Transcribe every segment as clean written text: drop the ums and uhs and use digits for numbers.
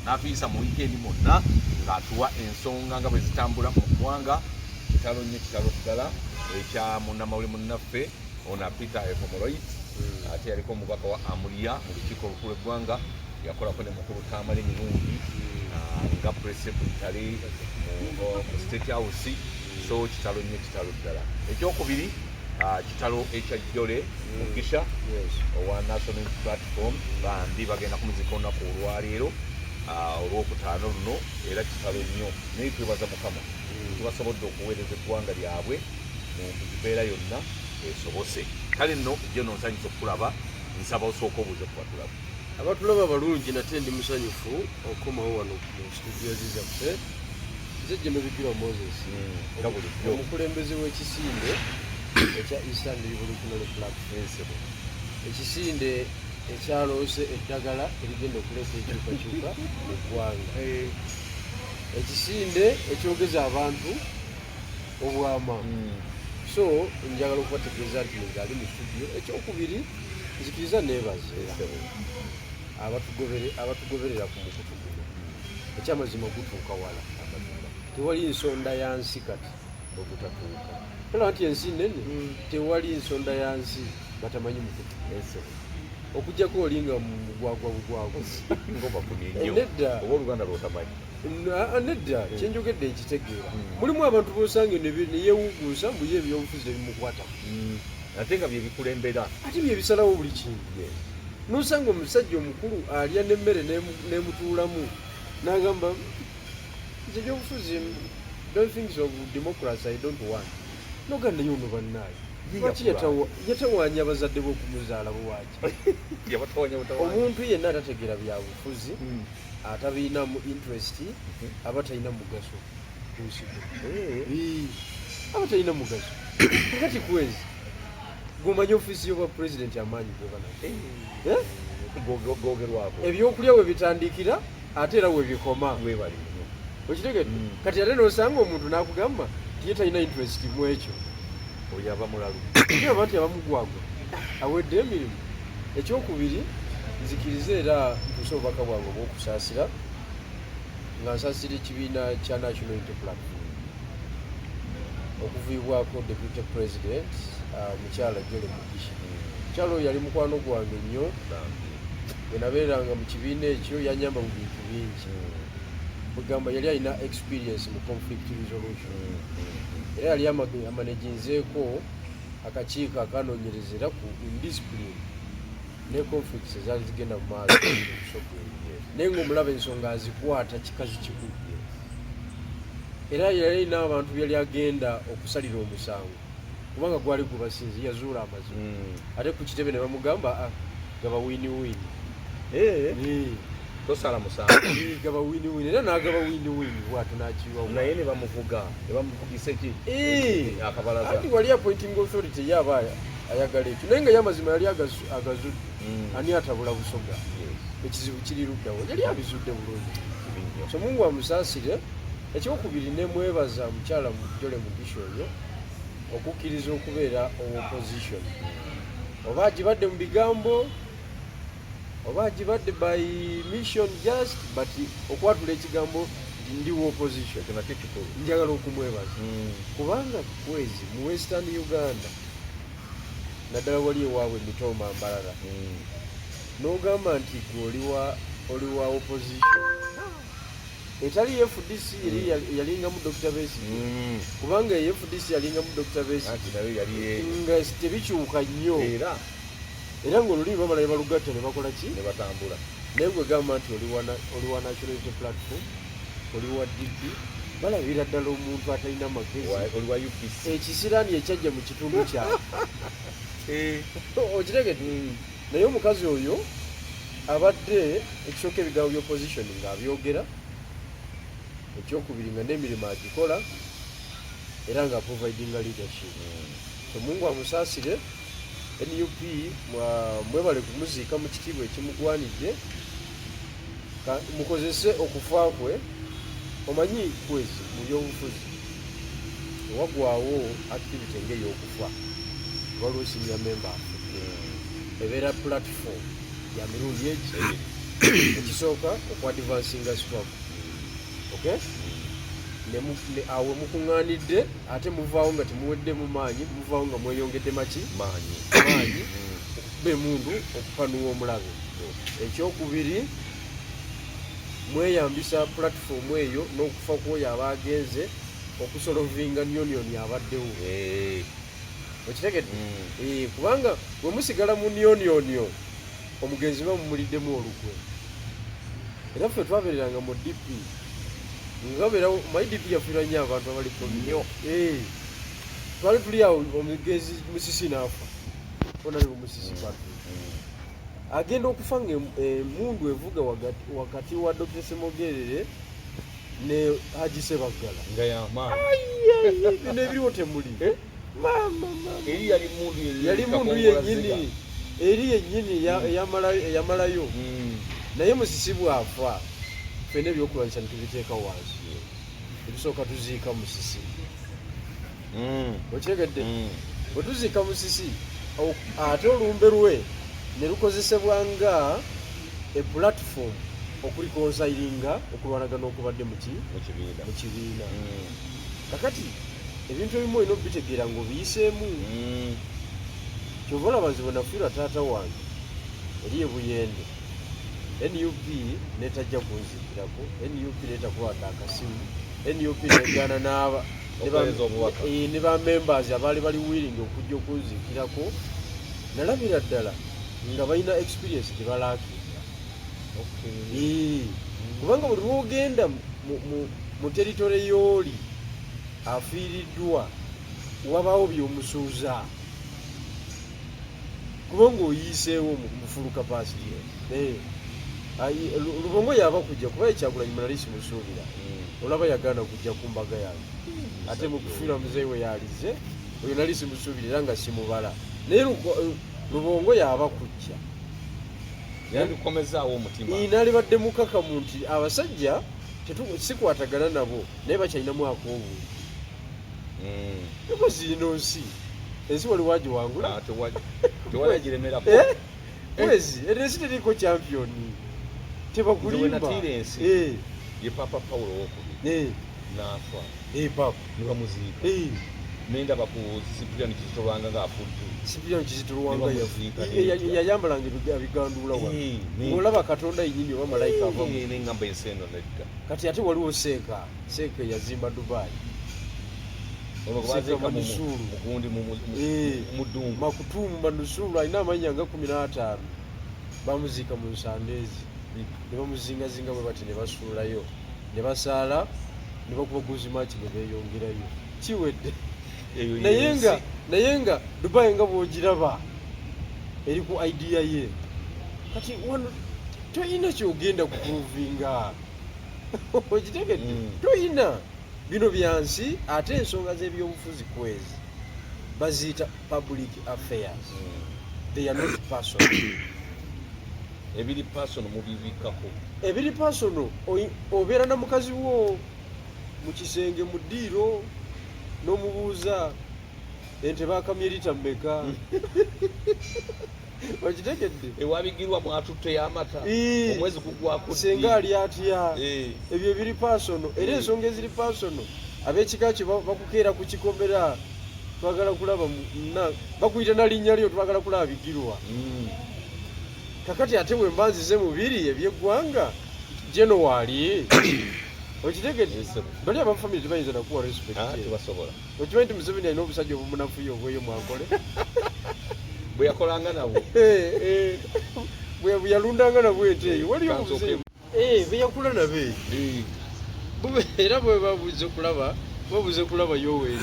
n'atuyisa mu weekend monna ng'atuwa ensonga nga bwe zitambula mu ggwanga. Kitalo nnyo kitalo ddala ekya munnamawulire munnaffe ono Peter Efomoroid ate yaliko omubaka wa Amulia mu lukiiko olukulu eggwanga yakolako ne mukulu Tamale Mirungi nga press secretary mu State House. So kitalo nnyo kitalo ddala. Ekyokubiri kitalo ekya Jole Mugisha owa National Platform bandi bagenda kumuzika olunaku olwaleero olwokutaano luno era kitalo nnyo naye twebaza Mukama tubasobodde okuweereza eggwanga lyabwe mu mbeera yonna esobose. Kale nno je nonsanyusa okulaba nsaba osooka obuuze kuba tulaba abatulaba balungi nate ndi musanyufu okomawo wano mu studio zizaffe nze Jeno Bigirwa Moses omukulembeze w'ekisinde ekya Eastern Revolutionary Platform ekisinde ekyaloose eddagala erigenda okuleeta enkyukakyuka mu ggwanga ekisinde ekyogeza abantu obwama. So njagala okubategeeza nti ngali mu studio. Ekyokubiri nzikiriza neebaze abatugoberera ku mukutu guno ekyamazima gutuuka wala tewali nsonda ya nsi kati bwegutatuuka era nti ensi nene tewali nsonda ya nsi batamanyi mukutu okujjako olinga mu bugwagwa nedda oba Oluganda lwotamanyi nedda kyenjogedde ekitegeera mulimu abantu bosanga neyewuguusa mbuye ebyobufuzi tebimukwata ate nga byebikulembera ate byebisalawo buli kintu. Nosanga omusajja omukulu alya n'emmere n'emutuulamu n'agamba nze ebyobufuzi don't think of democracy I don't want. Noganda yono bannaayo lwaki yatawaanya abazadde b'okumuzaala buwaaki omuntu yenna atategeera byabufuzi atabiinamu interest aba talina mugaso kunsigo aba talina mugaso kati kwezi gumanya ofiisi y'obwa pulezidenti amaanyi gogerwako ebyokulya we bitandikira ate era we bikoma okitegedde kati ate nosanga omuntu n'akugamba tiye talina interest mu ekyo oyo aba mulalu aba nti abamugwagwa awedde emirimu. Ekyokubiri nzikiriza era ntuuse obubaka bwange obw'okusaasira nga nsaasira ekibiina kya National Unity Platform okuviibwako Deputy President mukyala Jole Mugisha. Mukyala oyo yali mukwano gwange nnyo bwe nabeeranga mu kibiina ekyo yanyamba mu bintu bingi bugamba yali alina experience mu conflict resolution era yali amanaginzeeko akakiiko akanoonyerezera ku indiscipline ne conflicts ezaali zigenda mu maaso naye ng'omulaba ensonga azikwata kikazi kikulu era yali n'abantu byali agenda okusalira omusango kubanga gwali gubasinze yazuula amazima ate ku kitebe ne bamugamba gaba wini tosala musango gaba wini era n'agaba wini bw'ato n'akiwa naye ne bamuvugisa eki akabalaza ati wali appointing authority yaaba ayagala ekyo naye nga y'amazima yali agazudde ani atabula busoga ekizibu kiri luddawo yali abizudde bulungi. So Mungu amusaasire. Ekyokubiri ne mwebaza mukyala Jole Mugisha oyo okukkiriza okubeera opposition oba agibadde mu bigambo oba agibadde by mission just but okwatula ekigambo ndiwo opposition nakyo kikulu njagala okumwebaza kubanga kwezi mu Western Uganda naddala wali ewaabwe Mitoma Mbalala n'ogamba nti oli wa opposition etali FDC yalingamu Dr. Besigye kubanga FDC yalingamu Dr. Besigye nga tebikyuka nnyo era ng'olulimi bamalayo balugatta ne bakola ki ne batambula naye gwe gamba nti oli wa National Unity Platform oli wa DP balabira ddala omuntu atalina magezi oli wa UPC ekisiraani ekyajja mu kitundu kyabwe okitegedde naye omukazi oyo abadde ekisooka ebigambo by'opposition ng'abyogera ekyokubiri nga n'emirimu agikola era nga providinga leadership. So Mungu amusaasire. NUP mwebale kumuziika mu kitiibwa ekimugwanidde mukozese okufa kwe. Omanyi kwezi mu byobufuzi ewagwawo activity ng'ey'okufa waliwo senior member ebeera platform ya mirundi egi ekisooka okwadvancinga swap, okay, awo mukuŋŋaanidde ate muvaawo nga temuweddemu maanyi, muvaawo nga mweyongedde maanyi okuba emundu okupanuwa omulabe. Ekyokubiri, mweyambisa pulatifomu eyo n'okufa kwoyo aba agenze okusolovinga union abaddewo. Okitegedde? Kubanga bwe musigala mu union omugenzi bamumuliddemu olukwe. Era ffe twabeereranga mu DP nga beerawo MyDP yafiirwa nnyo abantu abali nnyo. Twali tuli awo omugenzi musisi n'afa, onali omusisi agenda okufa ng'emundu evuga wakati wa Dr. Semogerere ne Haji Sebaggala nga y'amaanyi. Bino ebiriwo temuli. Yali mundu yennyini, eri yennyini eyamalayo. Naye musisi bw'afa ffenna ebyokulwanyisa ne tubiteeka wansi. Ebisooka tuziika musisi. Okitegedde? Bwe tuziika musisi ate olumbe lwe ne lukozesebwa nga epulatifomu okulikonsayiringa okulwanagana okubadde mu kibiina. Kakati ebintu ebimu olina obitegeera ng'obiyiseemu. Kyova olaba nze bwe nafiirwa taata wange eri e Buyende, NUP netajja kunzikirako, NUP netakwata akasimu, NUP negaana ne ba members abaali bali willing okujja okunzikirako. Nalabira ddala nga balina experience gye balaakiira. Kubanga buli lwogenda mu teritole y'oli afiiriddwa wabaawo by'omusuuza kubanga oyiiseewo mu full capacity. Lubongo yaba kujja kuba Kyagulanyi nali simusuubira, olaba yagaana kujja ku mbaga yange, ate mu kufiira muzeeyi we yalize oyo nali simusuubira era nga simubala, naye Lubongo yaba kujja yandikomezaawo omutima. Nalibadde mukakamu nti abasajja sikwatagana nabo naye bakyalinamu ak'obungi. Zino ensi wali wagiwangula tewayagiremerako. Mwezi ensi teriko champiyoni tebakulimba. Ye Papa Paulo wokubiri n'afa papa ne bamuziika. Nendaba ku Cyprian Kizito Lwanga ng'afudde. Cyprian Kizito Lwanga yayambalanga ebiganduula wano ng'olaba Katonda yennyini oba malayika avamu n'eŋŋamba ensendo nedda. Kati ate waliwo Seeka yazimba Dubai. Makutumu Manusulu alina amannya nga 15 bamuziika mu Nsandeezi ne bamuzingazinga bwe bati ne basuulayo ne basaala ne bakuba guzimaaki ne beeyongerayo. Kiwedde naye nga Dubai nga bw'ogiraba eri ku idea ye. Kati wano toyina kyogenda kuprovinga. Okitegedde? Toyina. Bino byansi ate ensonga z'ebyobufuzi kwezi baziyita public affairs. They are not personal. Ebiri personal mubibikako. Ebiri personal obeera na mukazi wo mu kisenge mu ddiiro n'omubuuza ente baakamye lita mmeka. Okitegedde? Ewabigirwa mwatutte y'amata omwezi gugwako senga ali atya. Ebyo ebiri personal era ensonga eziri personal ab'ekika kye bakukeera ku kikomera twagala kulaba bakuyita na linnya lyo twagala kulaba bigirwa. Kakati ate bwe mbanzize mubiri ebyeggwanga January okitegedde? Bali abamufamily tebayinza nakuwa respect. Tebasobola. Okimanyi nti Museveni alina obusajja obumunafuyo obweyo mwankole bwe yakolanga nabo bwe yalundanga nabo ente eyo waliyo bwe yakula nabe era bwe babuze kulaba Yoweri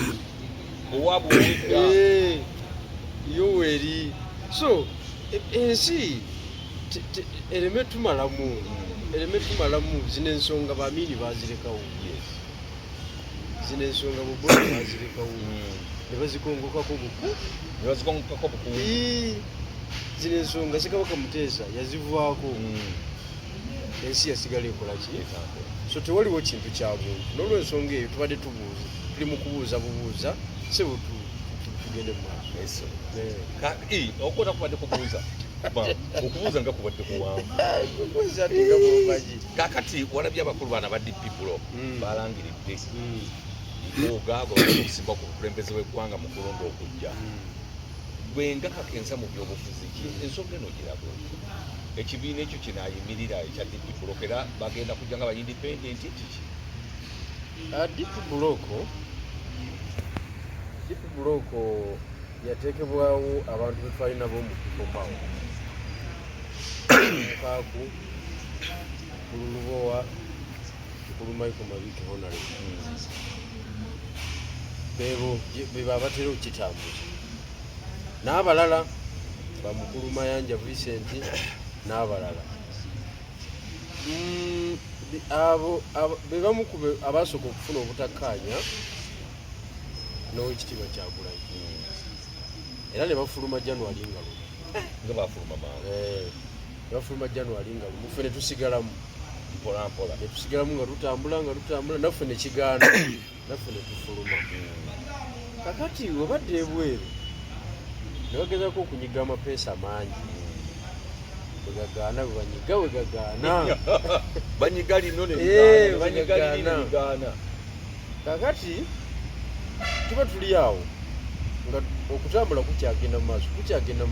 Yoweri. So ensi ereme tumalamu zino ensonga bamiini bazirekawo, zino ensonga bubona bazirekawo ne bazikongokako buku. Zino ensonga Ssekabaka Muteesa yazivaako, ensi yasigala ekola ki? So tewaliwo kintu kya buntu. N'olwensonga eyo tubadde tuli mu kubuuza se tugende mu maaso. Okota kubadde kubuuza okubuuza nga kubadde kuwanvu kuzatinga mubaji kakati walabye abakulu bana ba DP Block balangiridde ogaago okusimba ku bukulembeze bw'eggwanga mu kulonda okujja gwe nga kakensa mu byobufuzi ki ensonga eno girabo ekibiina ekyo kinaayimirira ekya DP Block era bagenda kujja nga ba-independent kiki DP Block yateekebwawo abantu be twalina b'omu kikomawo Mukaaku Kululubowa Mukulu Michael Mabiki Honorable beba abatera okukitambuza n'abalala bamukulu Mayanja Vincent n'abalala abo bebamu ku abasooka okufuna obutakkaanya n'owekitiibwa Kyagulanyi era ne bafuluma January nga bafuluma maama bafuluma January nga muffe ne tusigalamu mpolampola ne tusigalamu nga tutambula naffe ne kigaana naffe ne tufuluma kakati webadde ebweru ne bagezako okunyiga amapeesa mangi wegagaana wegagaana banyiga lino nebagaana kakati tuba tuli awo nga okutambula kukyagenda mu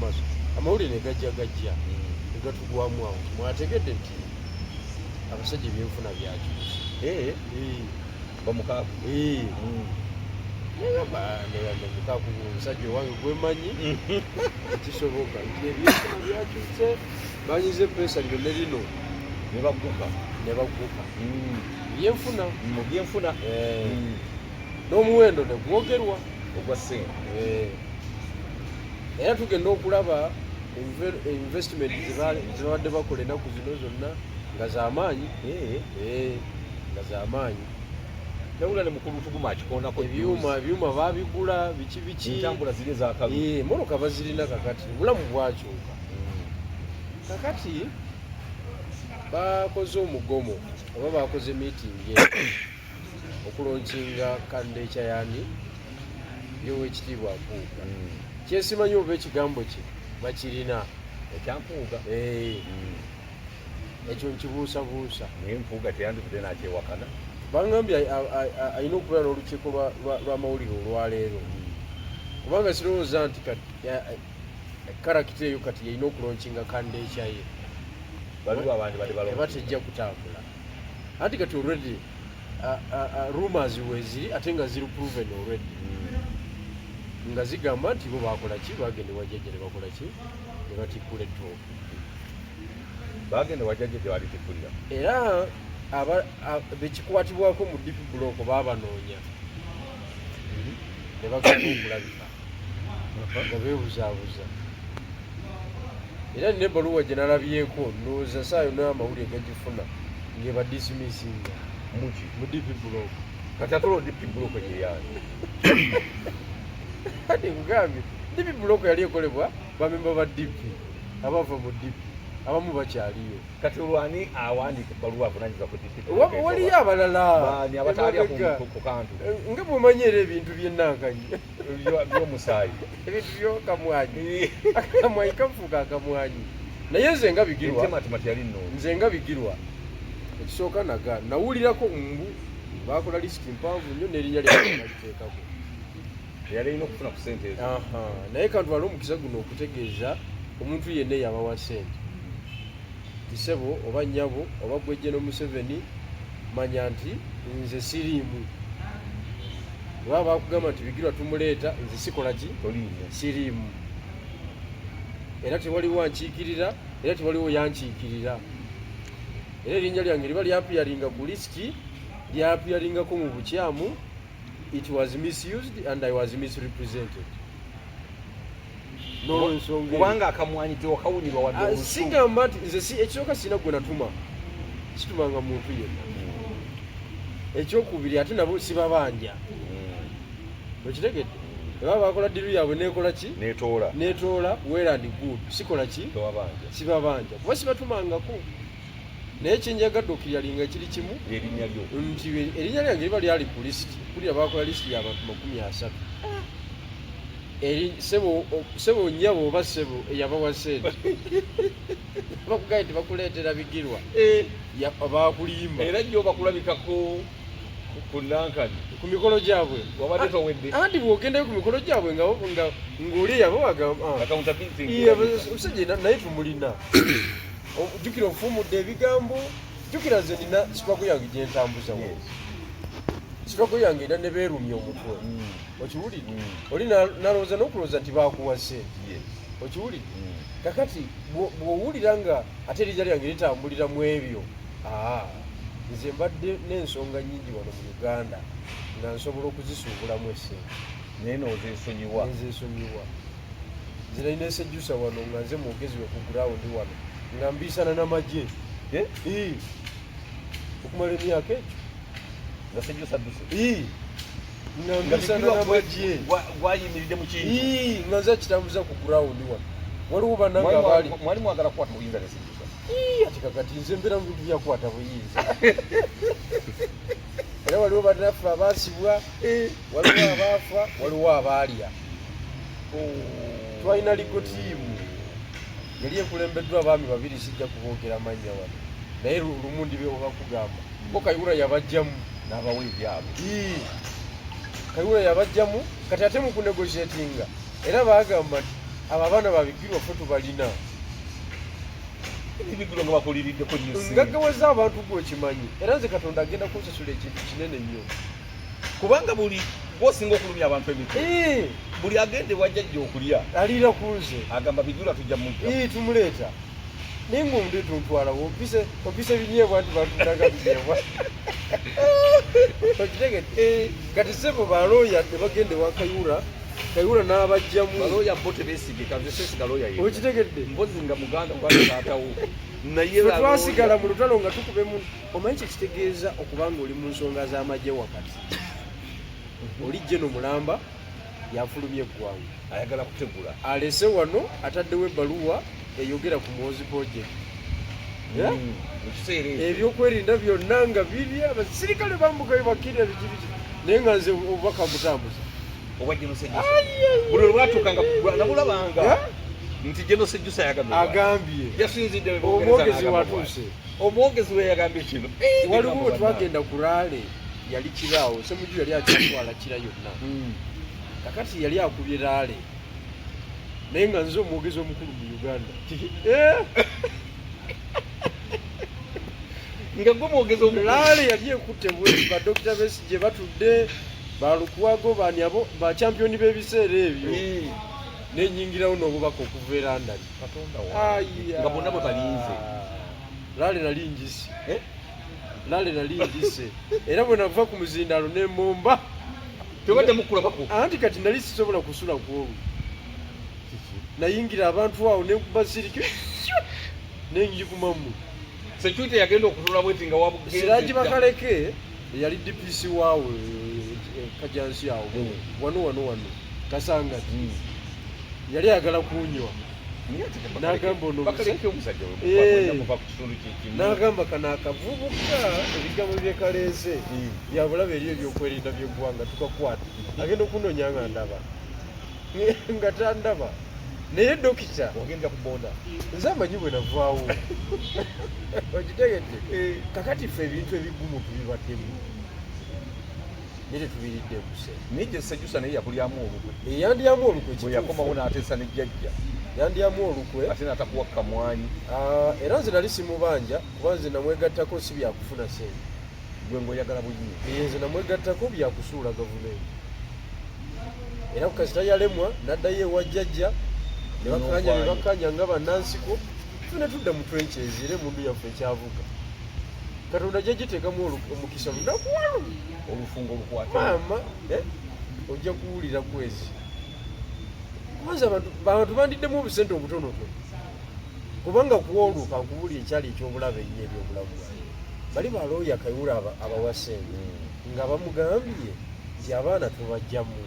maaso amawulire ne gajja ne gatugwamu awo mwategedde nti abasajja ebyenfuna byakyusa bamukaaku mukaaku omusajja owange gwemanyi ekisoboka nti ebyenfuna byakyuse banyiza epeesa lino ne lino ne bagguka byenfuna n'omuwendo ne gwogerwa ogwa ssente era tugenda okulaba investment zebabadde bakola ennaku zino zonna nga z'amaanyi nawula ne mukulu tuguma akikondako ebyuma babigula biki entambula ziri ezakabi mmotoka bazirina kakati obulamu bwakyuka kakati bakoze omugomo oba bakoze meeting okulonkinga kandeekya yani byowekitiibwa Mpuuga kyesimanyi oba ekigambo kye bakirina ekyampuuga ekyo nkibuusabuusa naye Mpuuga teyandivudde nakyewakana bangambye alina okubeera n'olukiiko lw'amawulire olwaleero kubanga sirowooza nti karakita eyo kati yalina okulonkinga kandeekya ye eba tejja kutambula anti kati already rumors weziri ate nga ziri proven already nga zigamba nti bo bakola ki bagende wajjajja ne bakola ki ne batikkula ettooke bagende wajjajja tewalitikulira era bekikwatibwako mu DP Block babanoonya ne bagenda okulabika nga beebuzaabuza era nina ebbaluwa gye nalabyeko ndowooza saayo n'amawulire gagifuna ng'eba dismissinga mu DP Block kati atolo DP Block gyeyani kati nkugambye DP Block yali ekolebwa bamemba ba DP abava mu DP abamu bakyaliyo kati olwani awandiika ebbaluwa avunanyizibwa ku DP waliyo abalala abatalya ku kantu nga bw'omanyi era ebintu by'ennankanyi by'omusaayi ebintu by'okamwanyi akamwanyi kafuuka akamwanyi naye nze nga bigirwa nze nga bigirwa ekisooka naga nawulirako mbu bakola lisiti mpanvu nnyo n'erinnya lyaliteekako yali alina okufuna ku ssente ezo naye kantwala omukisa guno okutegeeza omuntu yenna eyabawa ssente kisebo oba nnyabo oba gwejje n'Omuseveni manya nti nze siriimu baba bakugamba nti bigirwa tumuleeta nze sikola ki siriimu era tewaliwo ankiikirira era tewaliwo yankiikirira era erinnya lyange liba lyapiyaringa ku lisiti lyapiyaringako mu bukyamu. It was misused and I was misrepresented. Kubanga akamwanyi tewakawulirwa wadde olusu singamba nti nze si ekisooka sina gwe natuma situmanga muntu yenna ekyokubiri ate nabo sibabanja okitegedde baba bakola ddiru yaabwe nekola ki netoola well and good sikola ki sibabanja kuba sibatumangako naye kyenjagadde okiryalinga kiri kimu nti erinnya lyange liba lyali ku lisiti kulira bakola lisiti y'abantu 30 eri sebo nyabo oba sebo yabawa sente bakugaye tebakuleetera bigirwa abakulimba era jjo bakulabikako ku Nankani ku mikolo gyabwe wabadde towedde anti bw'ogendayo ku mikolo gyabwe ng'oli yabo omusajja naye tumulina jjukira ofumudde ebigambo jjukira nze nina sipaku yange gyentambuza sipaku yange era ne beerumya omutwe okiwulire oli nalowooza n'okulowooza nti bakuwa sente okiwulire kakati bw'owulira nga ate erinnya lyange litambulira mu ebyo nze mbadde n'ensonga nnyingi wano mu Uganda nga nsobola okuzisuubulamu essente naye nozeesonyiwa nze nalina esejjusa wano nga nze mwogezi we ku gurawundi wano nga mbiisana n'amagye okumala emyaka egyo nga sejjusa dduse nga mbiisana n'amagye gwayimiridde mu kintu nga nze kitambuza ku gurawundi wano waliwo bannange abaali mwali mwagala kukwata buyinza nesejjusa ati kakati nze mbeera mu bintu byakwata buyinza era waliwo bannaffe abaasibwa waliwo abaafa waliwo abaalya twalina ligo tiimu yali ekulembeddwa abaami babiri sijja kuboogera amannya wano naye lumu ndibe obakugamba bo Kayihura yabajjamu n'abawa ebyabwe Kayihura yabajjamu kati ate mu kunegotiatinga era baagamba nti abo abaana babigirwa ffe tubalina ebigiro nga bakuliriddeko ngaggawaza abantu gwokimanyi era nze Katonda agenda kunsasula ekintu kinene nnyo kubanga buli gwosinga okulumya abantu emitwe buli agende wajjajja okulya aliira ku nze agamba bigiro tujja mujja tumuleeta naye ngaomuntu tuntwalawo ompise ebinyeebwa nti bantunaga binyeebwa okitegedde kati sebo balooya ne bagende wa Kayihura n'abajjamu balooya bo tebeesige kanze seesiga looya ye okitegedde mpozi nga muganda kubanga taatawo naye twasigala mu lutalo nga tukubemu omanyi kyekitegeeza okubanga oli mu nsonga z'amagye wakati oli Jeno Mulamba yafulumya eggwanga ayagala kutegula alese wano ataddewo ebbaluwa eyogera ku Muhoozi project mu kiseera ebyokwerinda byonna nga biri abasirikale bambukayo bakirira bikibiki naye nga nze obubaka mutambuza oba Jeno Sejjusa buli lwatuukanga nabulabanga nti Jeno Sejjusa agambye yasinzidde omwogezi watuuse omwogezi we yagambye kino waliwo we twagenda ku Raale yali kiraawo Ssemujju yali akitwala kira yonna kakati yali akubye Raale naye nga nze omwogezi omukulu mu Uganda nga gwe mwogezi omukulu Raale yali ekutte bwe ba Dr. Besigye batudde balukwago bani abo ba championi b'ebiseera ebyo nenyingirawo n'obubaka okuva e London nga bonna bwe balinze Raale nali njise era bwe nava ku muzindaalo ne momba tebadde mukulabako anti kati nali sisobola kusula ku olwo nayingira abantu awo nekuba siriki nenjikumamu security yagenda okutula bweti nga Siraji Bakaleke yali DPC waawe Kajansi awo wano Kasangati yali agala kunywa n'agamba ono n'agamba kana akavubuka ebigambo byekaleese byabulabe eri ebyokwerinda byeggwanga tukakwata agenda okunonya nga ndaba nga tandaba naye dokita ogenda kubonda nze amanyi bwe navaawo okitegedde kakati ffe ebintu ebigumu tubibaddemu naye tetubiridde muse naye Sejjusa naye yakulyamu olukwe yandyamu olukwe bwe yakomawo n'ateesa n'ejjajja yandyamu olukwe ate n'atakuwa kamwanyi era nze nali simubanja kuba nze namwegattako si byakufuna sente gwe ng'oyagala buyinza nze namwegattako byakusuula gavumenti era kasita yalemwa n'addayo ewa jjajja ne bakanya nga bannansiko tune tudda mu twenkyezi era emundu yaffe ekyavuga Katonda gyagiteekamu omukisa lunakuwalu olufungo olukwata maama ojja kuwulira kwezi kubanza abantu bandiddemu obusente obutonotono kubanga kuwoluka nkuwulira ekyali ekyobulabe ennyo ebyobulamu bali balooya Kayihura abawa sente nga bamugambye nti abaana tubajjamu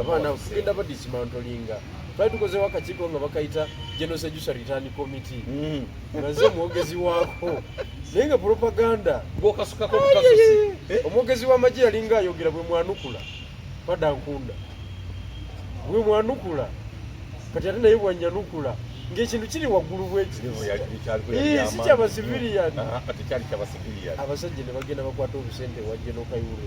abaana tugenda badisimantolinga twali tukozewo akakiiko nga bakayita Jeno Sejjusa Return Committee nga nze mwogezi waako naye nga propaganda ng'okasukako okukasusi omwogezi w'amagye yalinga ayogera bwe mwanukula padankunda bwe mwanukula kati ate naye bwanyanukula ng'ekintu kiri waggulu bwekiri si kyabasiviliyan abasajja ne bagenda bakwata obusente wa General Kayihura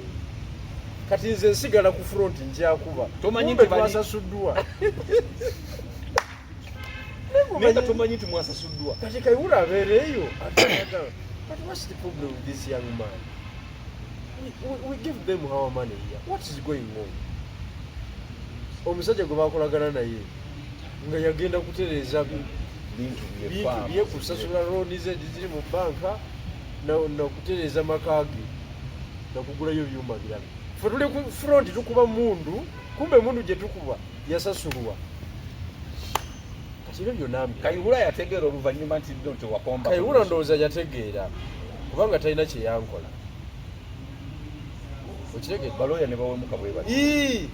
kati nze nsigala ku front nkyakuba kumbe twasasuddwa tomanyi nti mwasasuddwa kati Kayihura abeereeyo but what's the problem with this young man? We give them our money here. What is going on? Omusajja gwe bakolagana naye nga yagenda kutereeza bintu bye kusasula looni ze ziri mu banka na kutereeza maka ge na kugulayo ebyuma birala. Ffe tuli ku front tukuba mundu, kumbe mundu gye tukuba yasasulwa. Kati ebyo byonna Kayihura yategeera oluvannyuma nti nti wakomba. Kayihura ndowooza yategeera kubanga talina kye yankola. Okitegeera baloya ne bawemuka bwe bati.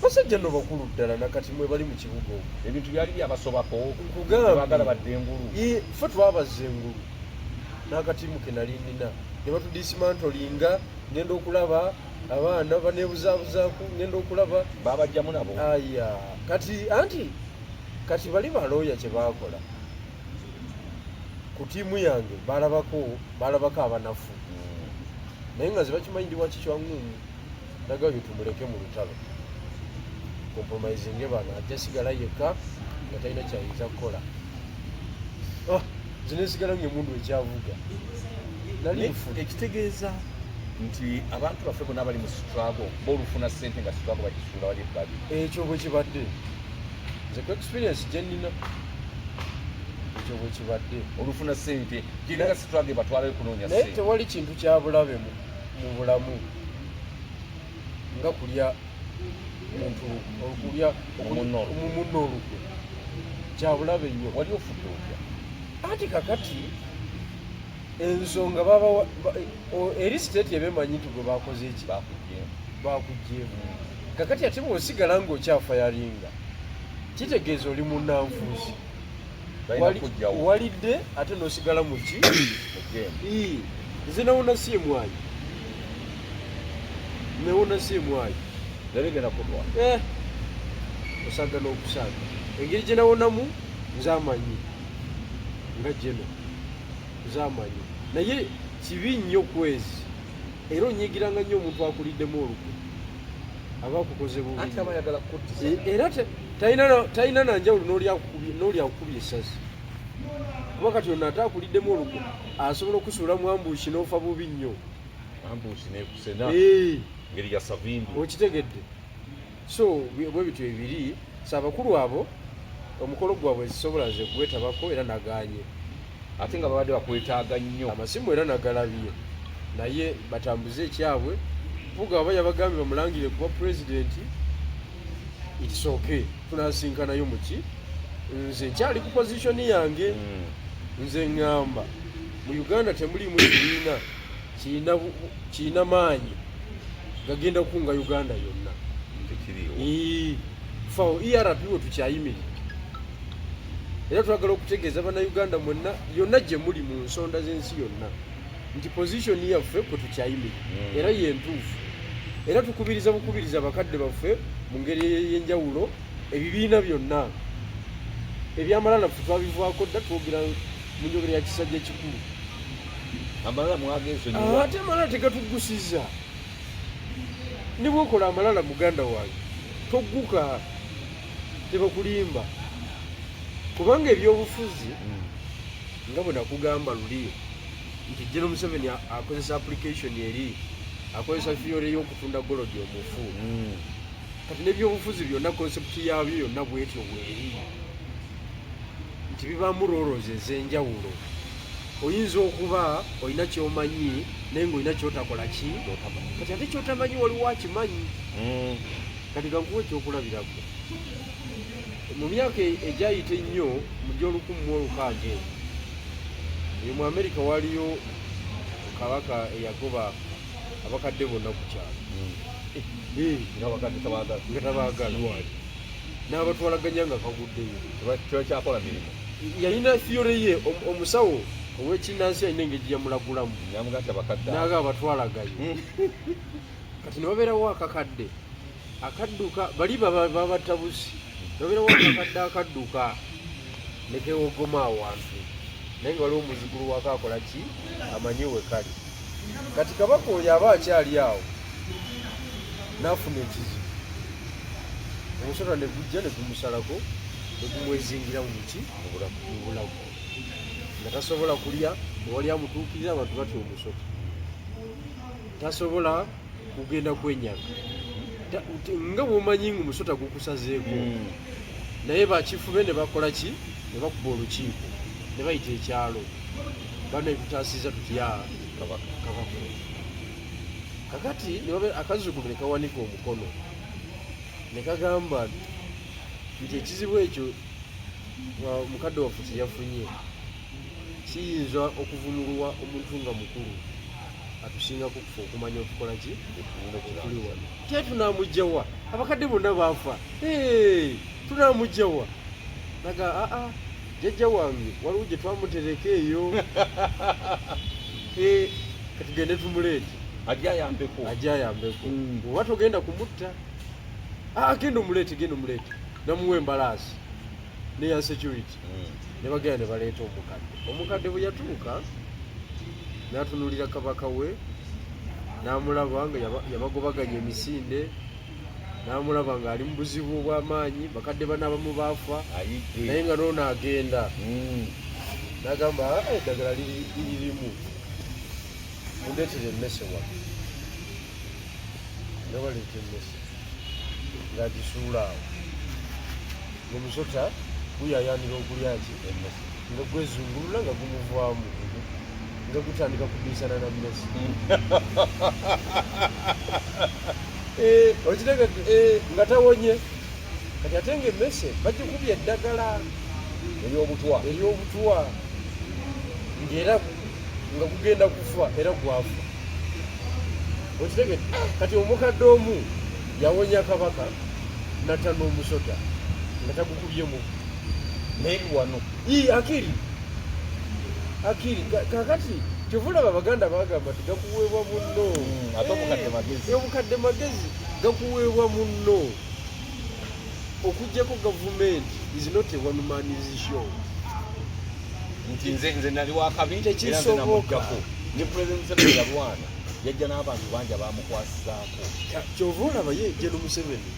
Basajja nno bakulu ddala nakati mwe bali mu kibuga okwo. Ebintu byali byabasobako nkugambye badde engulu. Ffe twabazza engulu n'akatimu ke nali nnina ne batudisimantolinga ngenda okulaba abaana baneebuzaabuzaako ngenda okulaba babajjamu nabo. Aya kati bali balooya kye baakola ku ttiimu yange balabako abanafu naye nga ze bakimanyi ndi wakikywaŋŋumu naga byo tumuleke mu lutalo compromisinge bano ajja sigala yekka nga talina kyayinza kukola zinesigala ngaemundu ekyavuga nali nfuna ekitegeeza nti abantu baffe bonna bali mu struggle boolufuna ssente nga struggle bagisuula wali ebbabi ekyo bwe kibadde nze ku experience gye nnina ekyo bwe kibadde olufuna ssente kiringa struggle batwalayo kunoonya naye ssente tewali kintu kyabulabe mu bulamu nga kulya muntu okulya munno olukwe kyabulabe nnyo wali ofudde otya ati kakati ensonga eri siteeti ebemanyi nti gwe bakoze eki bakugjeemu kakati ate bw'osigala ng'okyafayalinga kitegeeza oli munnanfuusi walidde ate n'osigala mu ki nze nawona si emwayi nalegenda kulwa osaga n'okusaaga engeri gye nawonamu nzaamanyi nga jeno nzaamanyi naye kibi nnyo kwezi era onyigiranga nnyo omuntu akuliddemu olukwe aba akukoze bubi era talina nanjawulo n'oli akukubye essasi kuba kati ono ate akuliddemu olukwe asobola okusuula mu ambuushi n'ofa bubi nnyo ngeri ya savimbi okitegedde so bwe bityo ebiri saabakulu abo omukolo gwabwe zisobola ze gwetabako era naganye ate nga babadde bakwetaaga nnyo amasimu era nagalabye naye batambuze ekyabwe puga aba yabagambye bamulangire kuba pulezidenti itisooke tunasinkanayo muki nze nkyali ku pozishoni yange nze ŋŋamba mu Uganda temulimu ekibiina kirina maanyi gagenda kukunga Uganda yonna fawo ERP we tukyayimiridde era twagala okutegeeza bannayuganda mwenna yonna gye muli mu nsonda z'ensi yonna nti pozishoni yaffe kwe tukyayimiridde era yentuufu era tukubiriza bukubiriza bakadde baffe mu ngeri ey'enjawulo ebibiina byonna ebyamalala ffe twabivaako dda twogera mu njogera ya kisajja ekikulu amalala mwagenze ate amalala tegatuggusiza ne bwokola amalala muganda wange togguka tebakulimba kubanga ebyobufuzi nga bwe nakugamba luli nti General Museveni akozesa application eri akozesa fiore y'okutunda golodi omufu kati n'ebyobufuzi byonna konsepti yaabyo yonna bwetyo bweri nti bibaamu roolozi ez'enjawulo oyinza okuba olina kyomanyi naye ngaolina kyotakola ki kati ate kyotamanyi waliwo akimanyi kati gankuwa ekyokulabirako mu myaka egyayita ennyo mu gy'olukumi eyo mu Amerika waliyo kabaka eyagoba abakadde bonna ku kyalo nga tabaagala n'abatwalaganya nga kaguddeyo kyakola mirimu yalina fiore ye omusawo ow'ekinnansi alina engeri yamulagulamu n'aga abatwalagayo kati ne babeerawo akakadde akadduka bali babatabusi nobera wakakadde akadduka nekewogoma awantu naye nga waliwo omuzigulu wakakola ki amanyi we kali kati kabaka oyo aba akyali awo n'afuna ekizibu omusota ne gujja ne gumusalako ne gumwezingira mu bulago nga tasobola kulya ewali amutuukiriza abantu batya omusota tasobola kugenda kwenyaga nga bwomanyi nga omusota gukusazeeko naye bakifube ne bakola ki ne bakuba olukiiko ne bayita ekyalo bana ekutaasiza tutya kabaka kakati akazzukulu ne kawanika omukono ne kagamba nti ekizibu ekyo mukadde waffe kyeyafunye kiyinza okuvumulwa omuntu nga mukulu atusingaku kufa okumanya okukola ki tuli wano kye tunamugjawa abakadde bonna baafa tunamugjawa naga jjajja wange waliwo gye twamutereka eyo katugende tumuleete ajja ayambeko oba togenda kumutta genda omuleete namuwa embalaasi neya security ne bagenda ne baleeta omukadde bwe yatuuka n'atunulira kabaka we n'amulaba nga yabagobaganya emisinde n'amulaba nga ali mu buzibu obw'amaanyi bakadde banaabamu baafa naye nga noono agenda n'agamba eddagala lirimu mundeetere emmese wa nabaleeta emmese ng'agisuula awo ng'omusota guyayanira okulya ki emmese nga gwezungulula nga gumuvaamu nga gutandika kubiisana na mmese okitegedde nga tawonye kati ate nga emmese bagikubya eddagala ery'obutwa ng'era nga gugenda kufa era gwafa okitegedde kati omukadde omu yawonya kabaka natta n'omusota nga tagukubyemu naye wano akiri kakati kyovulaba abaganda bagamba ti gakuweebwa munno obukadde magezi gakuweebwa munno okujjako gavumenti is not a one man show nti nze nali wakabi era nze namugjako ne president Museveni yalwana yajja n'abantu bangi abamukwasizaako kyova olaba ye General Museveni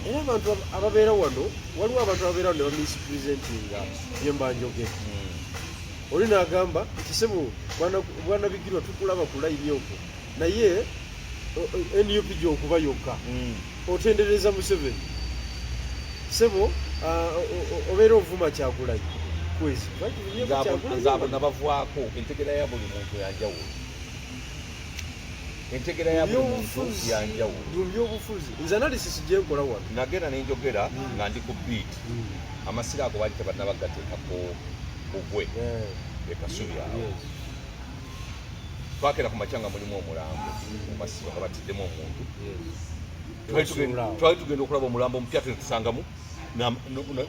era abantu ababeera wano waliwo abantu ababeera wano ne bamispresentinga byembanjogedde oli n'agamba kisebo bwanabigirwa tukulaba ku layini okwo naye NUP gy'okuba yokka otendereza Museveni sebo obeera ovuma Kyagulanyi kwezi nga bavaako entegera ya buli muntu yanjawulo mu byobufuzi nze analysis gyenkola wano nagenda nenjogera nga ndi ku beat amasiro ago baali tebannabagateekako kugwe ekasubi awo twakera ku makyanga mulimu omulambo mu masiro nga batiddemu omuntu twali tugenda okulaba omulambo omupya tetusangamu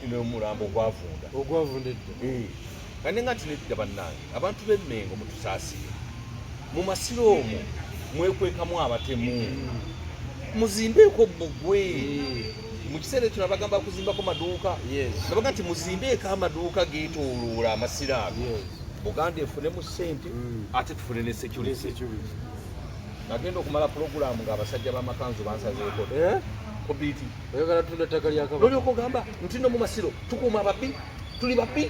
n'omulambo ogwavundedde kandi nga nti nedda bannange abantu b'Emmengo mutusaasire mu masiro omwo mwekwekamu abatemu muzimbeeko bbugwe mu kiseera ekyo nabagamba kuzimbako maduuka nabaga nti muzimbeeko amaduuka geetooloola amasiro ago Buganda efunemu ssente ate tufune ne security nagenda okumala pulogulaamu ng'abasajja b'amakanzu bansazeeko ku biiti oyagala tunda ttaka lya kabaka nolyoka ogamba nti no mu masiro tukuuma babbi tuli babbi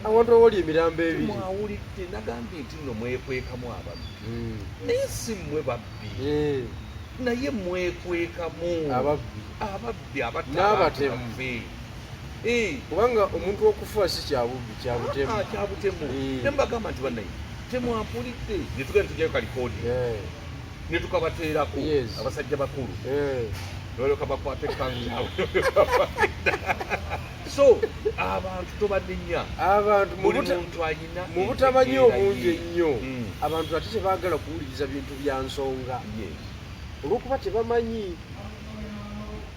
awantu awali emirambo ebiri mwawulidde nagambye nti nno mwekwekamu ababbi naye si mmwe babbi naye mwekwekamu ababbi n'abatembe kubanga omuntu okufa si kyabubbi kyabutemu ne mbagamba nti bannaye temwampulidde ne tugenda tujjayo kalikoodi ne tukabateerako abasajja bakulu nolyoka bakwata ekanzu yaabwe so abantu tobadenya abantu buli muntu ayina mu butamanyi obungi ennyo abantu ate tebaagala kuwuliriza bintu bya nsonga olw'okuba tebamanyi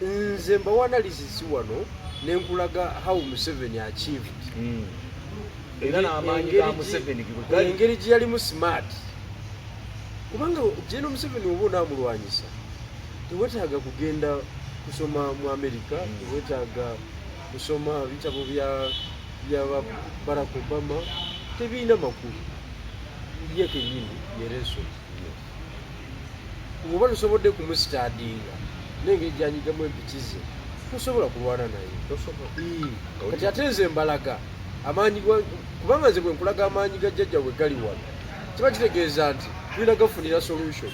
nze mbawa analysis wano nenkulaga how Museveni achieved era n'amaanyi ga Museveni engeri gye yalimu smart kubanga General Museveni oba onaamulwanyisa tewetaaga kugenda kusoma mu America, tewetaaga kusoma bitabo bya Barack Obama, tebiina makulu ye kenyini yereso oba tosobodde kumusitadinga nengeri gyanyigamu empikize tosobola kulwana naye kati ate nze mbalaga amaanyi kubanga nze bwe nkulaga amaanyi ga jjajja bwe gali wano kiba kitegeeza nti tulina gafunira solution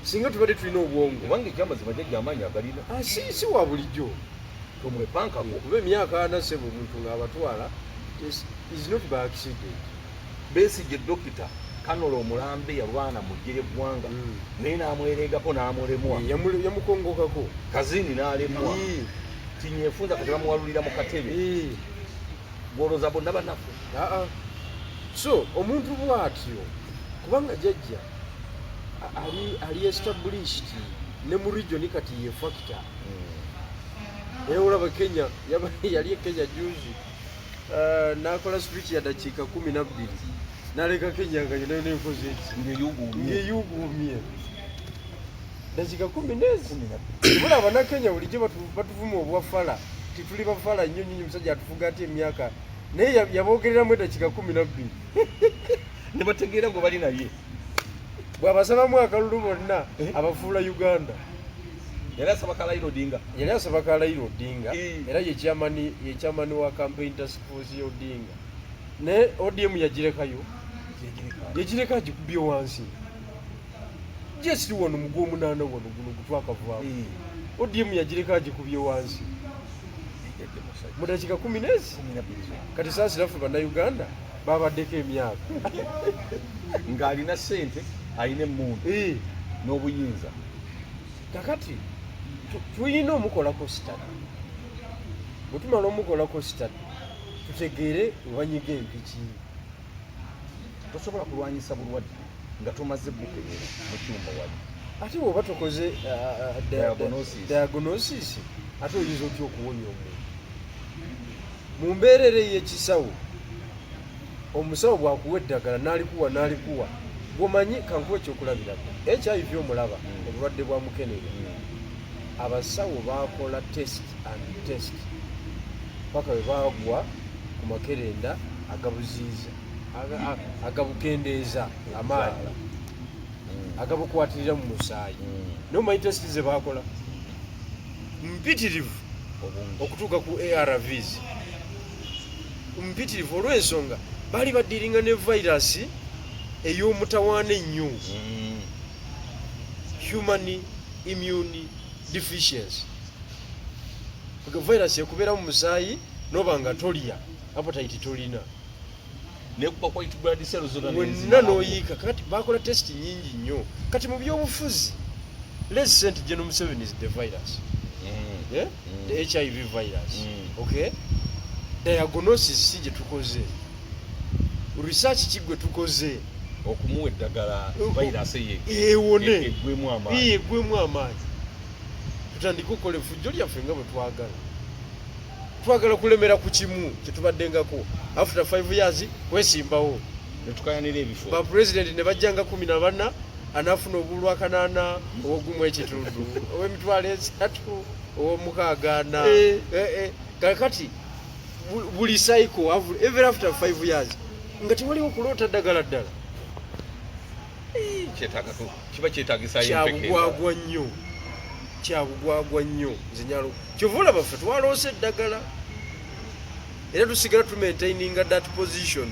singa tubadde tulina obwongo obange ekyamazima jjajja amaanyi agalina si wa bulijjo tomwepankako kuba emyaka ana sebo omuntu ng'abatwala is not by accident. Besigye dokita Kanola Omulambe yalwana mu ggye ly'eggwanga naye n'amwereegako n'amulemwa yamukongokako Kazini n'alemwa tinyefunza kati bamuwalulira mu katebe gwolooza bonna banafu so omuntu bw'atyo kubanga jjajja ali established ne mu region kati ye factor era olaba Kenya yali Kenya juzi n'akola speech ya dakiika 12 n'aleka Kenya nga yona nekoze ng'eyuguumye dakiika 10 bulaba na Kenya bulijjo batuvuma obwafala tituli bafala nnyo nnyo musajja atufuga ati emyaka naye yaboogereramu dakiika 12 ne bategeera gwe bali naye bw'abasabamu akalulu bonna abafuula Uganda. Yali asaba ka Raila Odinga era ye chairman wa campaign task force ya Odinga ne ODM yagirekayo agikubye wansi just wano mug'omunaana wano guno gutwakavaamu ODM yagireka agikubye wansi mu dakiika 10 kati saa sirafu bannayuganda babaddeko emyaka ng'alina ssente alina emmundu n'obuyinza kakati tulina omukolako sitati bwe tumala omukolako sitati tutegeere webanyiga empiki tosobola kulwanyisa bulwadde nga tomaze bukeera mu kyumba wali ate bw'oba tokoze diagnosis ate oyinza otya okuwonya omuntu mu mbeerera ey'ekisawo omusawo bw'akuwa eddagala n'alikuwa bw'omanyi kankuwa ekyokulabirako HIV omulaba obulwadde bwa mukenenya abasawo baakola test paka bwe baagwa ku makerenda agabuziiza agabukendeeza amaanyi agabukwatirira mu musaayi naye omanyi testi ze baakola mpitirivu okutuuka ku ARVs mpitirivu olw'ensonga baali baddiringa ne vayirasi ey'omutawaana ennyo human immune deficiency virus ekubeera mu musaayi noba nga tolya appetite tolina nekuba white blood cells wonna n'oyiika kati bakola test nyingi nnyo kati mu byobufuzi recent General Museveni is the virus the HIV virus okay diagnosis si gye tukoze research kigwe tukoze okumuwa eddagala virus ewone eggwemu amaanyi tutandika okukola effujjo lyaffe nga bwe twagala kulemera ku kimu kyetubadengako after 5 years wesimbawo netukayanira ebifo ba president ne bajjanga 14 anafuna obulwa kanaana owogumu ekitundu ow'emitwalo 3 ow'omukaaga kakati buli cycle every after 5 years nga tewaliwo kuloota ddagala ddala kiba kyetagisa kyabugwagwa nnyo zinyalo kyovula baffe twaloose eddagala era tusigala tumaintaininga that position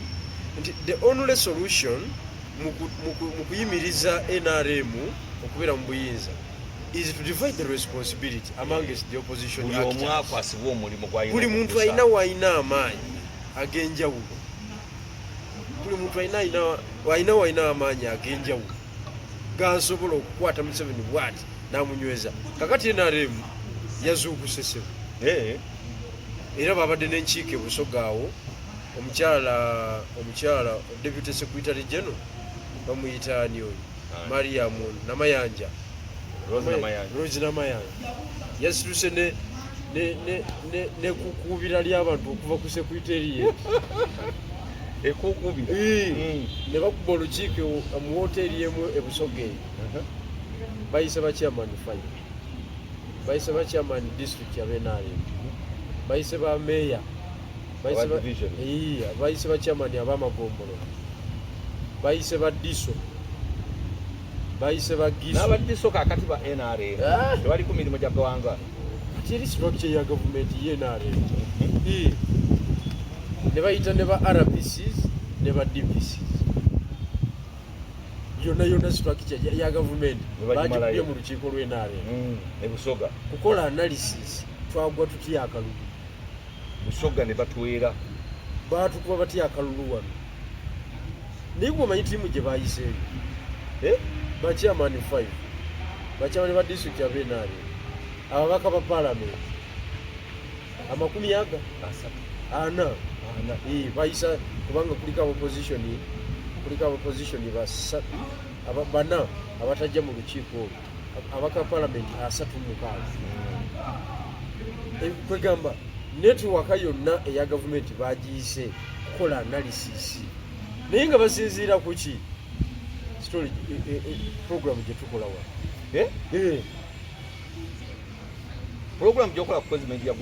nti the only solution mu kuyimiriza NRM okubeera mu buyinza is to divide the responsibility amongst the opposition buli muntu alina wayina amaanyi ag'enjawulo wayina amaanyi ag'enjawulo gansobola okukwata Museveni bwati namunyweza kakati NRM yazuukusesebo era babadde n'enkiiko ebusogaawo omukyala deputy secretary general bamuyita ani oyo Mariam Namayanja Rose Namayanja yasituse ne kukuubira ly'abantu okuva ku secretariat ekukubira ne bakuba olukiiko mu woteeri emu ebusoga eyo bayise ba chairman 5 bayise ba chairman district ya benale bayise ba mayor bayise ba division bayise ba chairman abamagombolo bayise ba diso bayise ba giso n'abadiso kakati ba NRM tewali ku mirimu gya ggwanga ati structure ya government ye NRM ne bayita ne ba RPCs ne ba DPCs yona structure ya government bagiye mu lukiiko lw'NRM ne Busoga kukola analysis twagwa tutya akalulu Busoga ne batwera batukuba batya akalulu wano nigwo manyi timu gye bayiseeyo ba chairman 5 ba chairman ba district ya benali ababaka ba parliament amakumi aga ana bayisa kubanga kulika opposition basa abana abatajja mu lukiiko abaka parliament asatu mukazi kwegamba network yonna eya government bagiyise kukola analysis naye nga basinziira ku ki story program gye tukola wa program gyokola ku president ya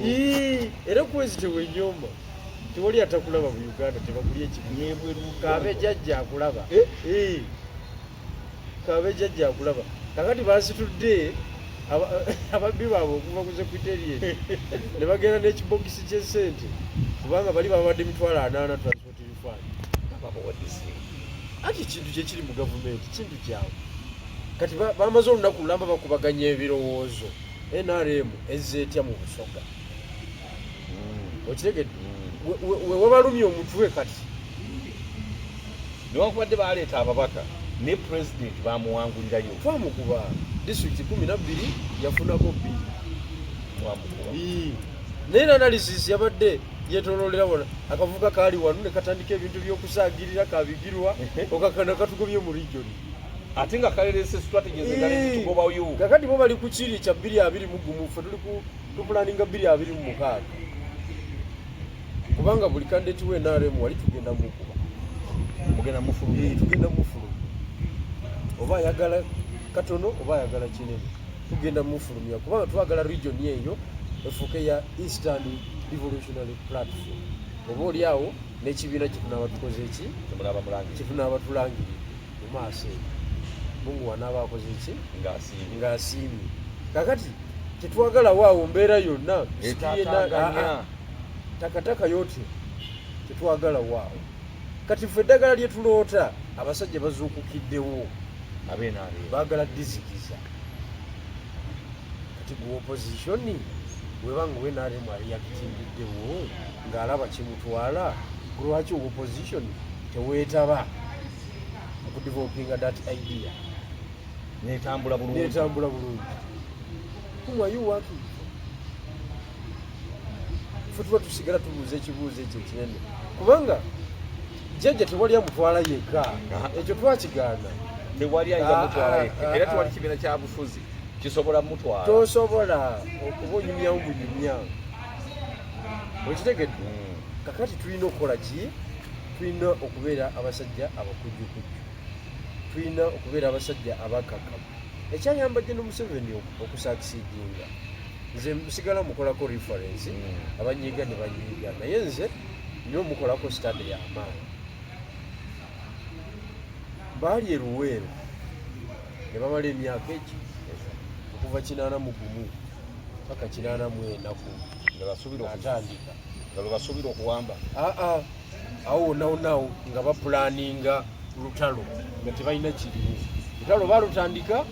era kwezi tewenyoma tewali atakulaba mu Uganda tebakuli ekibunyebweru kabe jajja akulaba kabe jajja akulaba kakati basitudde ababbi baabwe okuva ku secretariat ne bagenda n'ekibokisi ky'essente kubanga bali babadde mitwalo 8 transport refund ati kintu kyekiri mu gavumenti kintu kyawe kati bamaze olunaku lulamba bakubaganya ebirowoozo NRM ezze etya mu Busoga okitegedde wewabalumya omutwe kati newankubadde baleeta ababaka ne president bamuwangulirayo twamukuba district 12 yafunako 2 naye analysis yabadde yetololera wona akavuga kaali wano ne katandika ebintu by'okusaagirira kabigirwa okakana katugobye mu region ate nga kalerese strategies egali tugobayo kakati bo bali ku kiri kya 221 fe tuli ku planninga 226 kubanga buli candidate we NRM wali tugenda mukuba mugenda mufulu tugenda mufulu oba yagala katono oba yagala kinene tugenda mufulumya kubanga twagala region yeyo efuke ya Eastern Revolutionary Platform oba oli awo n'ekibiina kifunaba tukoze eki kifunaba tulangiri mu maaso Mungu wanaaba akoze eki ng'asiimye kakati tetwagala waawo mbeera yonna takataka yote tetwagala waawo kati ffe eddagala lye tuloota abasajja bazuukukiddewo baagala dizikiza kati gu opposition webanga we NRM reactingiddewo ng'alaba kimutwala lwaki opposition teweetaba mu kudevelopinga that idea netambula bulungi kumwayo waki ffe tuba tusigala tubuuza ekibuuzo ekyo kinene kubanga jjajja tewali amutwala yekka ekyo twakigaana tewali ayinza mutwala yekka era tewali kibiina kya bufuzi kisobola mutwala tosobola okuba onyumyawo munyumya okitegedde kakati tulina okukola ki tulina okubeera abasajja abakujjukujju tulina okubeera abasajja abakakamu ekyayambadde n'Omuseveni okusakisidinga nze musigala mukolako reference abanyiiga ne banyiiga naye nze nyo mukolako stade y'amaanyi baali eruweero ne bamala emyaka egi okuva 81 paka 84 atandika nga basuubira okuwamba awo nawo nga bapulaninga lutalo nga tebalina kirimu lutalo balutandika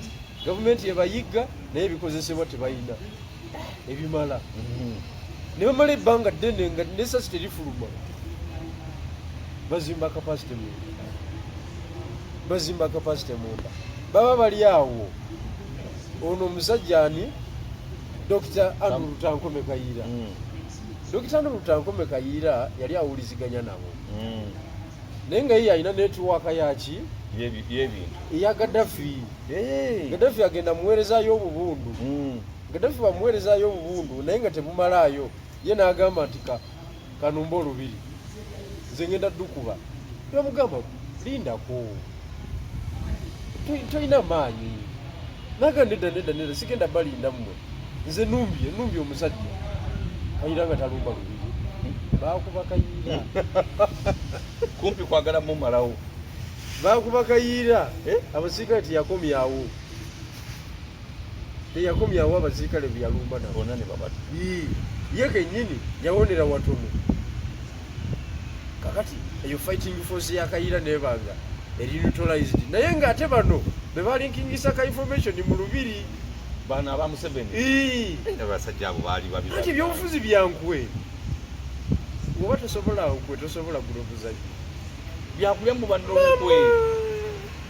gavumenti yebayigga naye ebikozesebwa tebalina ebimala ne bamala ebbanga ddene nga nesasi terifuluma bazimba kapasite munda baba bali awo ono omusajja ani Dr. Andrew Rutankome Kayiira Dr. Andrew Rutankome Kayiira yali awuliziganya nabo naye nga ye alina netiwaaka yaki y'ebintu eya Gaddafi Gaddafi agenda muweerezaayo obubundu Gaddafi bamuweerezaayo obubundu naye nga tebumalaayo ye n'agamba nti kanumba olubiri nze ngenda ddukuba yamugamba lindako tolina maanyi naga nedda sigenda balinda mmwe nze numbye omusajja Kayira nga talumba lubiri bakuba Kayira kumpi kwagala mumalawo bakuba Kayira abasirikale teyakomyawo abasirikale byalumba nabo bonna ne babata ye kennyini yawonera watono kakati eyo fighting force ya Kayira nebanga eri neutralized naye nga ate bano bebalinkingisa ka information mu lubiri bana aba Museveni abasajja abo baali babi ati byobufuzi byankwe woba tosobola gulobuza byakulya mu bannokwe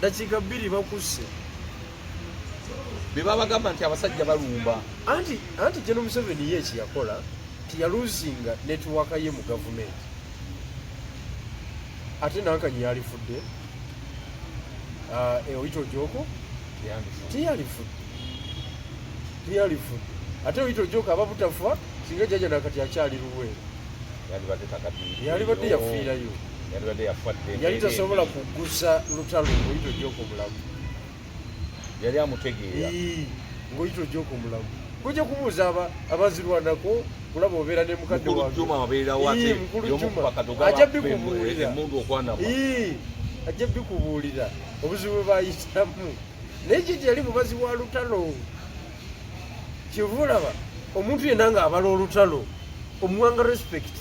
dakiika 2 bakusse bebabagamba nti abasajja balumba anti General Museveni ye ekiyakola tiyaluzinga netiwaka ye mu gavumenti ate nankanyi yalifudde Oito Joko tiyalifudde ate Oito Joko ababutafa singa jjaja nakati akyali luwe yalibadde yafiirayo yali tasobola kugusa lutalo ng'Oito Joko mulamu yali amutegeera ng'Oito Joko mulamu gojja kumuuza abazirwanako kulaba obeera ne mukadde ajja bikubuulira obuzibu bwe bayitamu naye kye yali mubazi wa lutalo kyevulaba omuntu yenna ng'abala olutalo omuwanga respect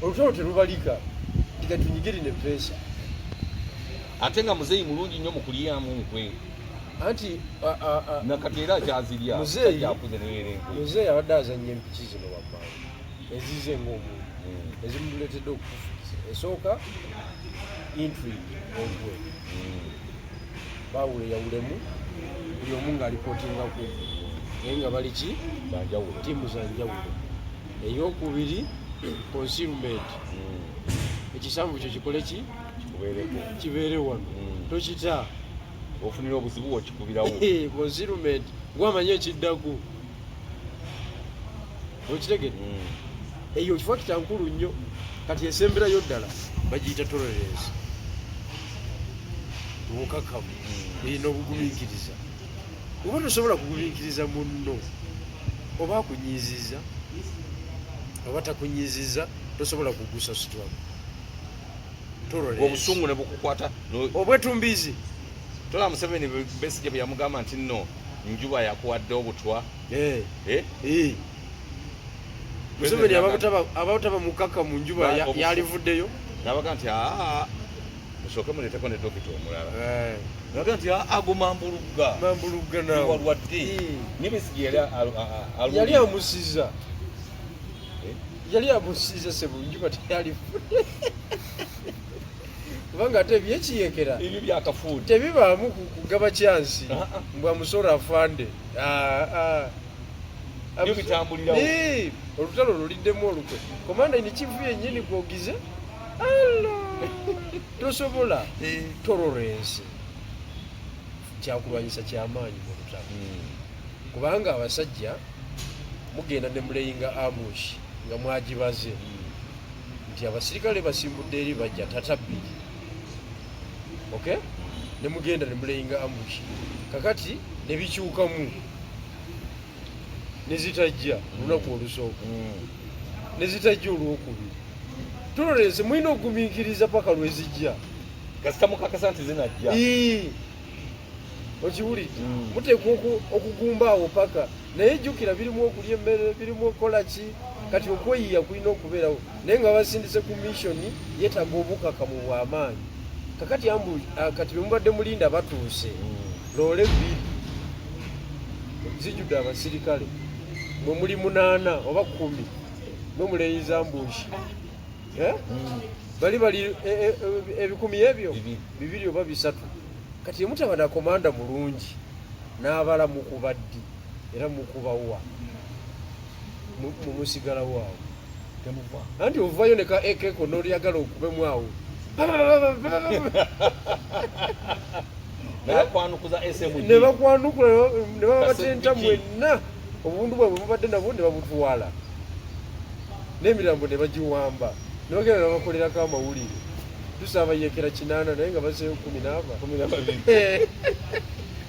olutalo terubalika tigatunyigiri ne pressure ate nga muzeeyi mulungi nnyo mu kulyamu nkwe anti nakati era akyazirya muzeeyi abadde azannya empiki zino wabbanga ezize ng'omuntu ezimuletedde okufuza esooka intrigue ogwe bawule yawulemu buli omu ng'alipootingaku naye nga bali ki banjawulo tiimu za njawulo eyokubiri concealment ekisambu kyo kikole ki kibeere wano tokita ofunira obuzibu okikubirawo concealment gwamanye ekiddaku okitegedde eyo kifo kitankulu nnyo kati esemberayo ddala bagiyita tolerance obukakamu erina obugumiikiriza oba tosobola kugumiikiriza munno oba akunyiiziza oba takunyiiziza tosobola kugusa struggle obusungu ne bukukwata obwetumbiizi tola Museveni Besigye bye yamugamba nti nno njuba yakuwadde obutwa Museveni ababutaba mukaka mu njuba yalivuddeyo nabaga nti musooke muleeteko ne dokita omulala nabaga nti agumambulugga nawalwadde ne Besigye yali amusiza sebunjuba teyalivudde kubanga ate ebyekiyekera ebyo byakafuudi tebibaamu kugaba kyansi mbwa musoro afande byo bitambulirawo olutalo luliddemu olukwe komanda ini kivu yennyini gwogize tosobola tolerance kyakulwanyisa kyamaanyi mu lutalo kubanga abasajja mugenda ne muleyinga ambush nga mwagibaze nti abasirikale basimbudde eri bajja tata bbiri okay ne mugenda ne muleyinga ambush kakati ne bikyukamu nezitajja lunaku olusooka nezitajja olwokubiri tolerance mulina okugumiikiriza paka lwezijja kasita mukakasa nti zinajja okiwulidde muteekwa okugumba awo paka naye jjukira birimu okulya emmere birimu okukola ki kati okweyiya kulina okubeerawo naye nga basindise ku missoni yeetaaga obukakamu bw'amaanyi kakati kati bemubadde mulinda batuuse loole 2 zijjudde abasirikale mwe muli 8 oba 10 mwe muleyinza ambushi bali ebikumi ebyo 2 oba 3 kati yemutaba na komanda mulungi n'abala mukubaddi era mukubawa mumusigalawo awo anti ovayo neka ekeko n'olyagala okubemu awo ne bakwanukula ne babatenta mwenna obundu bwabwe mubadde nabwo ne babutwala n'emirambo ne bagiwamba ne bagenda ne bakolerako amawulire tusaba yekera 8 naye nga baseeyo 10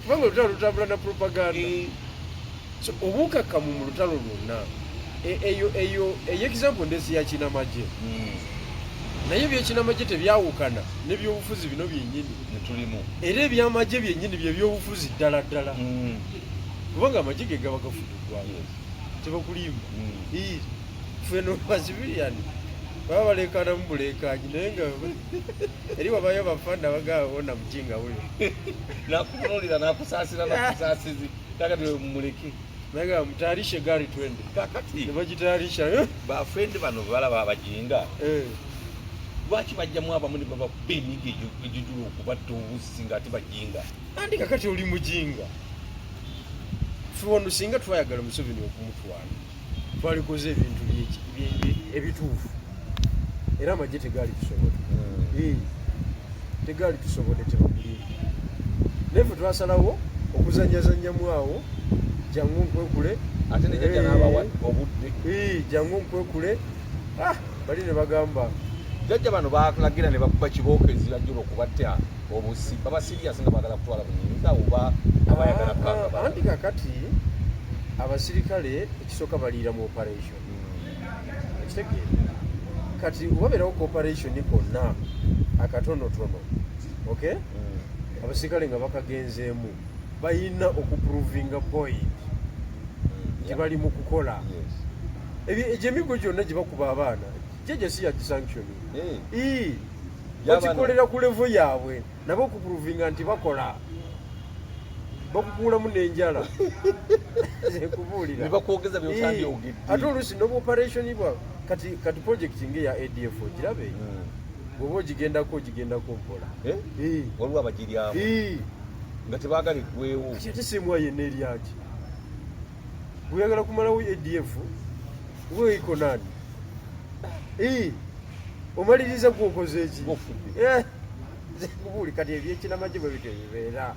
kubanga olutalo lutambula na propaganda. So obukakkamu mu lutalo lwonna eyo example ndesi ya kinamagye naye ebyekinamagye tebyawukana n'ebyobufuzi bino byennyini netulimu era ebyamagye byennyini byebyobufuzi ddala ddala kubanga amagye ge gaba gafuddwa tebakulimba feno basibiriyani baba balekana mu bulekanyi naye nga eri wabayo bafanda bagawona mukinga wuyo nakunolera nakusaasira nakusaasizi kakati mumuleke naga mutayarishe gari twende kakati nebagitayarisha bafrendi bano balaba abajinga lwaki bajjamu abamu ne baba b'emigi egijula okubatta obusi nga ate bajinga andi kakati oli mujinga wano singa twayagala Museveni okumutwala twalikoze ebintu ebituufu era amagye tegaali tusobole tegaali tusobole tebakulimba naye twasalawo okuzanyazanyamu awo jangu nkwekule ate nejajja n'abawa obudde jangu nkwekule bali ne bagamba jajja bano balagira ne bakuba kibookezi bajjula okubatta obusi baba sirias nga baagala kutwala bunyinza oba abayagala kukanga anti kakati abasirikale ekisooka baliira mu operation ekitegeera kati wabeerawo ku operation konna akatonotono okay abasirikale nga bakagenzeemu balina okuprovinga point nti bali mu kukola egyemigo gyonna gye bakuba abaana jeje si yagisanctioni bakikolera ku levo yaabwe nabo okuprovinga nti bakola bakukuulamu n'enjala zekubuulira nebakwogeza byotandyoogedde ate oluusi nobu operation bwa kati project ng'eya ADF ogirabe bw'oba ogigendako mpola waliwo abagiryamu nga tebaagala eggwewo ate simuwa yenna eryaki bweyagala kumalawo ADF weiko nani omaliriza gwokoze eki zekubuuli kati ebyekinamagye bwe bityo bibeera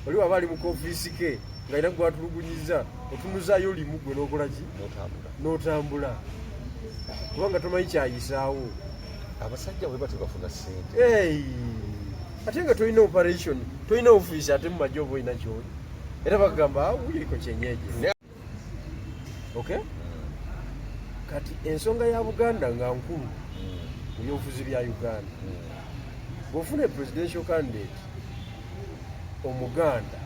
oli waba ali mu kofiisi ke nga ina gwatulugunyiza otunuzaayo limu gwe n'okolaki n'otambula kubanga tomanyi kyayisaawo abasajja bwe batyo bafuna ssente ate nga tolina operation tolina ofiisi ate mu magye oba olina kyoli era bagamba wuliko kyenyeje okay kati ensonga ya Buganda nga nkulu mu byobufuzi bya Uganda bw'ofuna presidential candidate omuganda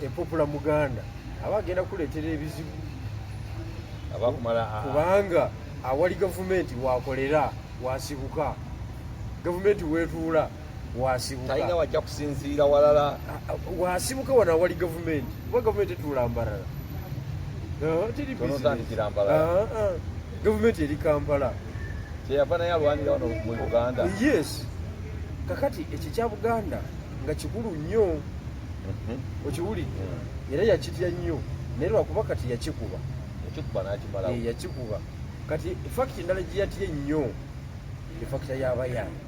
epopula muganda aba agenda kuleetera ebizibu kubanga awali gavumenti wakolera wasibuka gavumenti wetuula wasibuka talina wajja kusinziira walala wasibuka wano awali gavumenti kuba gavumenti etuula mbalala gavumenti eri Kampala kyeyava naye alwanira wano mu Uganda yes kakati ekyo kya Buganda nga kikulu nnyo okiwulidde era yakitya nnyo naye lwakuba kati yakikuba n'akimalawo yakikuba kati efakiti endala gye yatye nnyo efakita y'abayani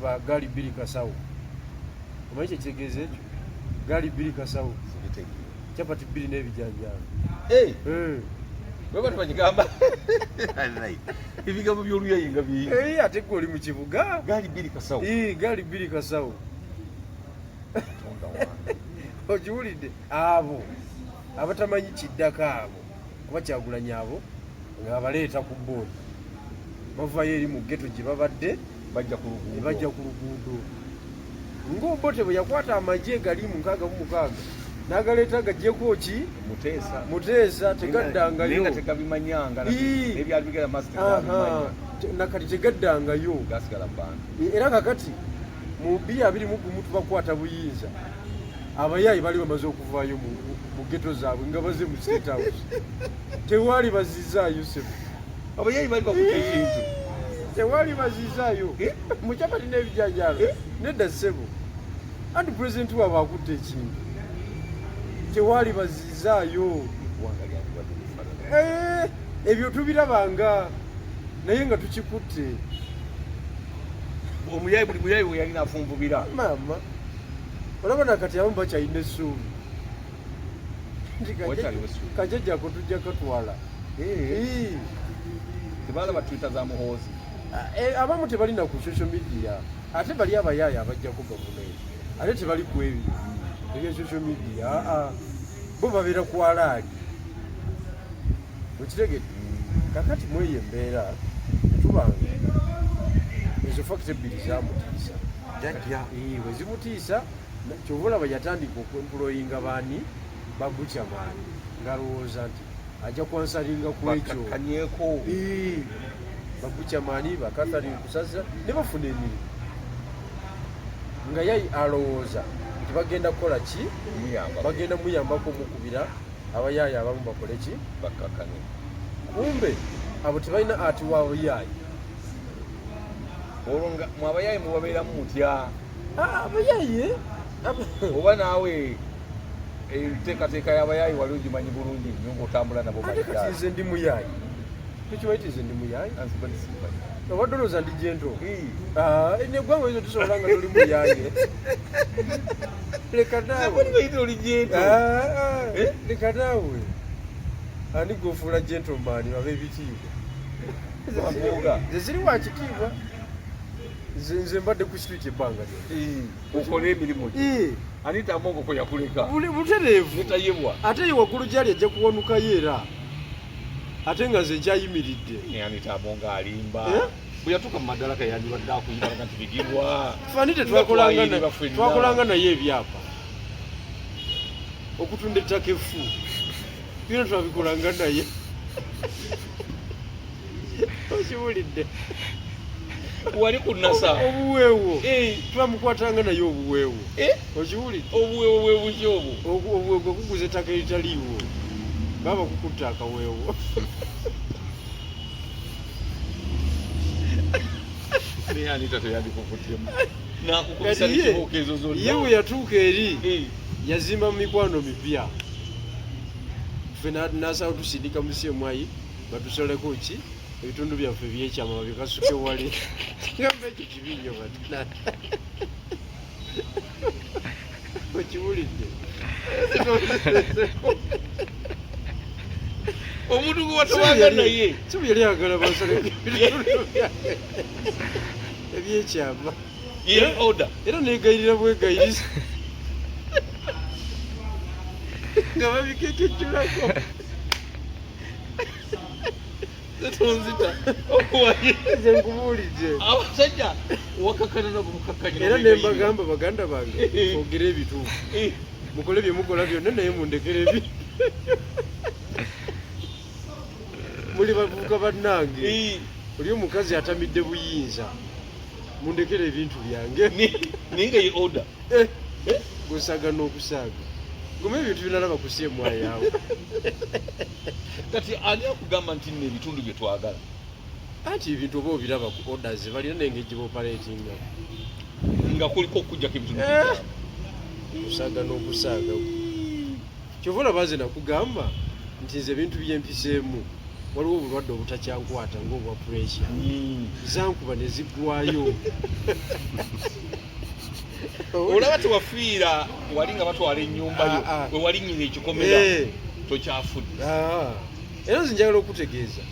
ba gaali bbiri kasawo omanyi kyekitegeeza ekyo gaali bbiri kasawo capati bbiri n'ebijanjalo bwe tubagigamba ebigambo by'oluyayi nga bingi ate gwe oli mu kibuga gaali bbiri kasawo gaali bbiri kasawo okiwulidde abo abatamanyi kiddaka abo kuba Kyagulanyi abo nga abaleeta ku boodi bavayo eri mu geto gye babadde bajja ku luguudo ng'Obote bwe yakwata amagye gali mu 66 n'agaleeta gajjeko ki Muteesa tegaddangayo nakati tegaddangayo era kakati mu 2021 tubakwata buyinza abayaayi bali bamaze okuvaayo mu geto zaabwe nga baze mu State House tewaali bazizaayo sebo abayaayi bali bakuta ekintu tewaali bazizaayo mu capati n'ebijanjalo nedda sebo anti pulezidenti waabwe akutte ekintu tewaali bazizaayo ebyo tubirabanga naye nga tukikutte omuyayi buli muyayi we yalina afunvubira maama olaba nakati abamu bakyalina essuubi nti kajjajjako tujja katwala tebaala batwita za muhoozi abamu tebalina ku social media ate bali abayaaya abajjako gavumenti ate tebali ku ebyo ebya social media bo babeera ku alaali wekitegedde kakati mweyo embeera etubanga ezo fakiti ebbiri zamutiisa bwe zimutiisa kyova olaba yatandika okwemployinga baani babukyamaani ngaalowooza nti ajja kwansalinga ku ekyo babukyamaani bakatharin kusaza ne bafuna emirimu nga yayi alowooza nti bagenda kukola ki bagenda muyambako omukubira abayaaya abamu bakole ki bakakane kumbe abo tebalina ati waabuyaayi olwo nga mwabayaayi mubabeeramu mutya abayaayi oba naawe enteekateeka y'abayaayi wali ogimanyi bulungi nnyo ng'otambula nabo kati nze ndi muyaayi tukimanyi nze ndi muyaayi obadde olowooza ndi jento neggwanga ezo tusobola nga toli muyaayi leka naawe leka naawe ani gofuula gentleman ab'ebitiibwa nze ziri wa kitiibwa nze mbadde ku street ebbanga okola emirimu anita amongo kwe yakuleka butereevu netayebwa ate ye waggulu gyali ajja kuwanukayo era ate nga nze nkyayimiridde anita amongo alimba bwe yatuuka mu maddalaka yandibadde akuyibalaga nti bigirwa fani twakolanga naye ebyapa okutunda ettaka effu byona twabikolanga naye okiwulidde wali ku nasa obuweewo twamukwatanga naye obuweewo okiwulidde obuweewo bwe buki obwo obuweewo gwe kuguza ettaka eritaliiwo baba kukutta akaweewo naye anita teyandikukutyemu nakukubisa nekibuuka ezo zonna ye bwe yatuuka eri yazimba mu mikwano mipya ffe nasaba tusindika musiemwayi batusoleko ki ebitundu byaffe byekyama babikasuke wale ngamba ekyo kibi nnyo batna okiwulidde omuntu gwe watawanga naye sibu yali agala basoleko ebitundu byange ebyekyama era negayirira bwegayiriza nga babikekejjulako tonzita nze nkubuulidde abasajja wakakana nabo mukakanya era nembagamba baganda bange ogere ebituufu mukole bye mukola byonna naye mundekere ebi muli bavubuka bannange oli omukazi atamidde buyinza mundekere ebintu byange naye nga ye order gosagana okusaaga goma ebintu binalaba kusiemwayi awo kati ani akugamba nti nno ebitundu bye twagala anti ebintu oba obiraba ku orders balina nengeri gyeboperatinga nga kuliko okujjako ebitundu kusagana okusaaga kyova olaba nze nakugamba nti nze ebintu byempiseemu waliwo obulwadde obutakyankwata ngaobwa pressure zankuba ne ziggwayo olaba tewafiira wali nga batwala ennyumba yo we walinyira ekikomera tokyafudde era nze njagala okutegeeza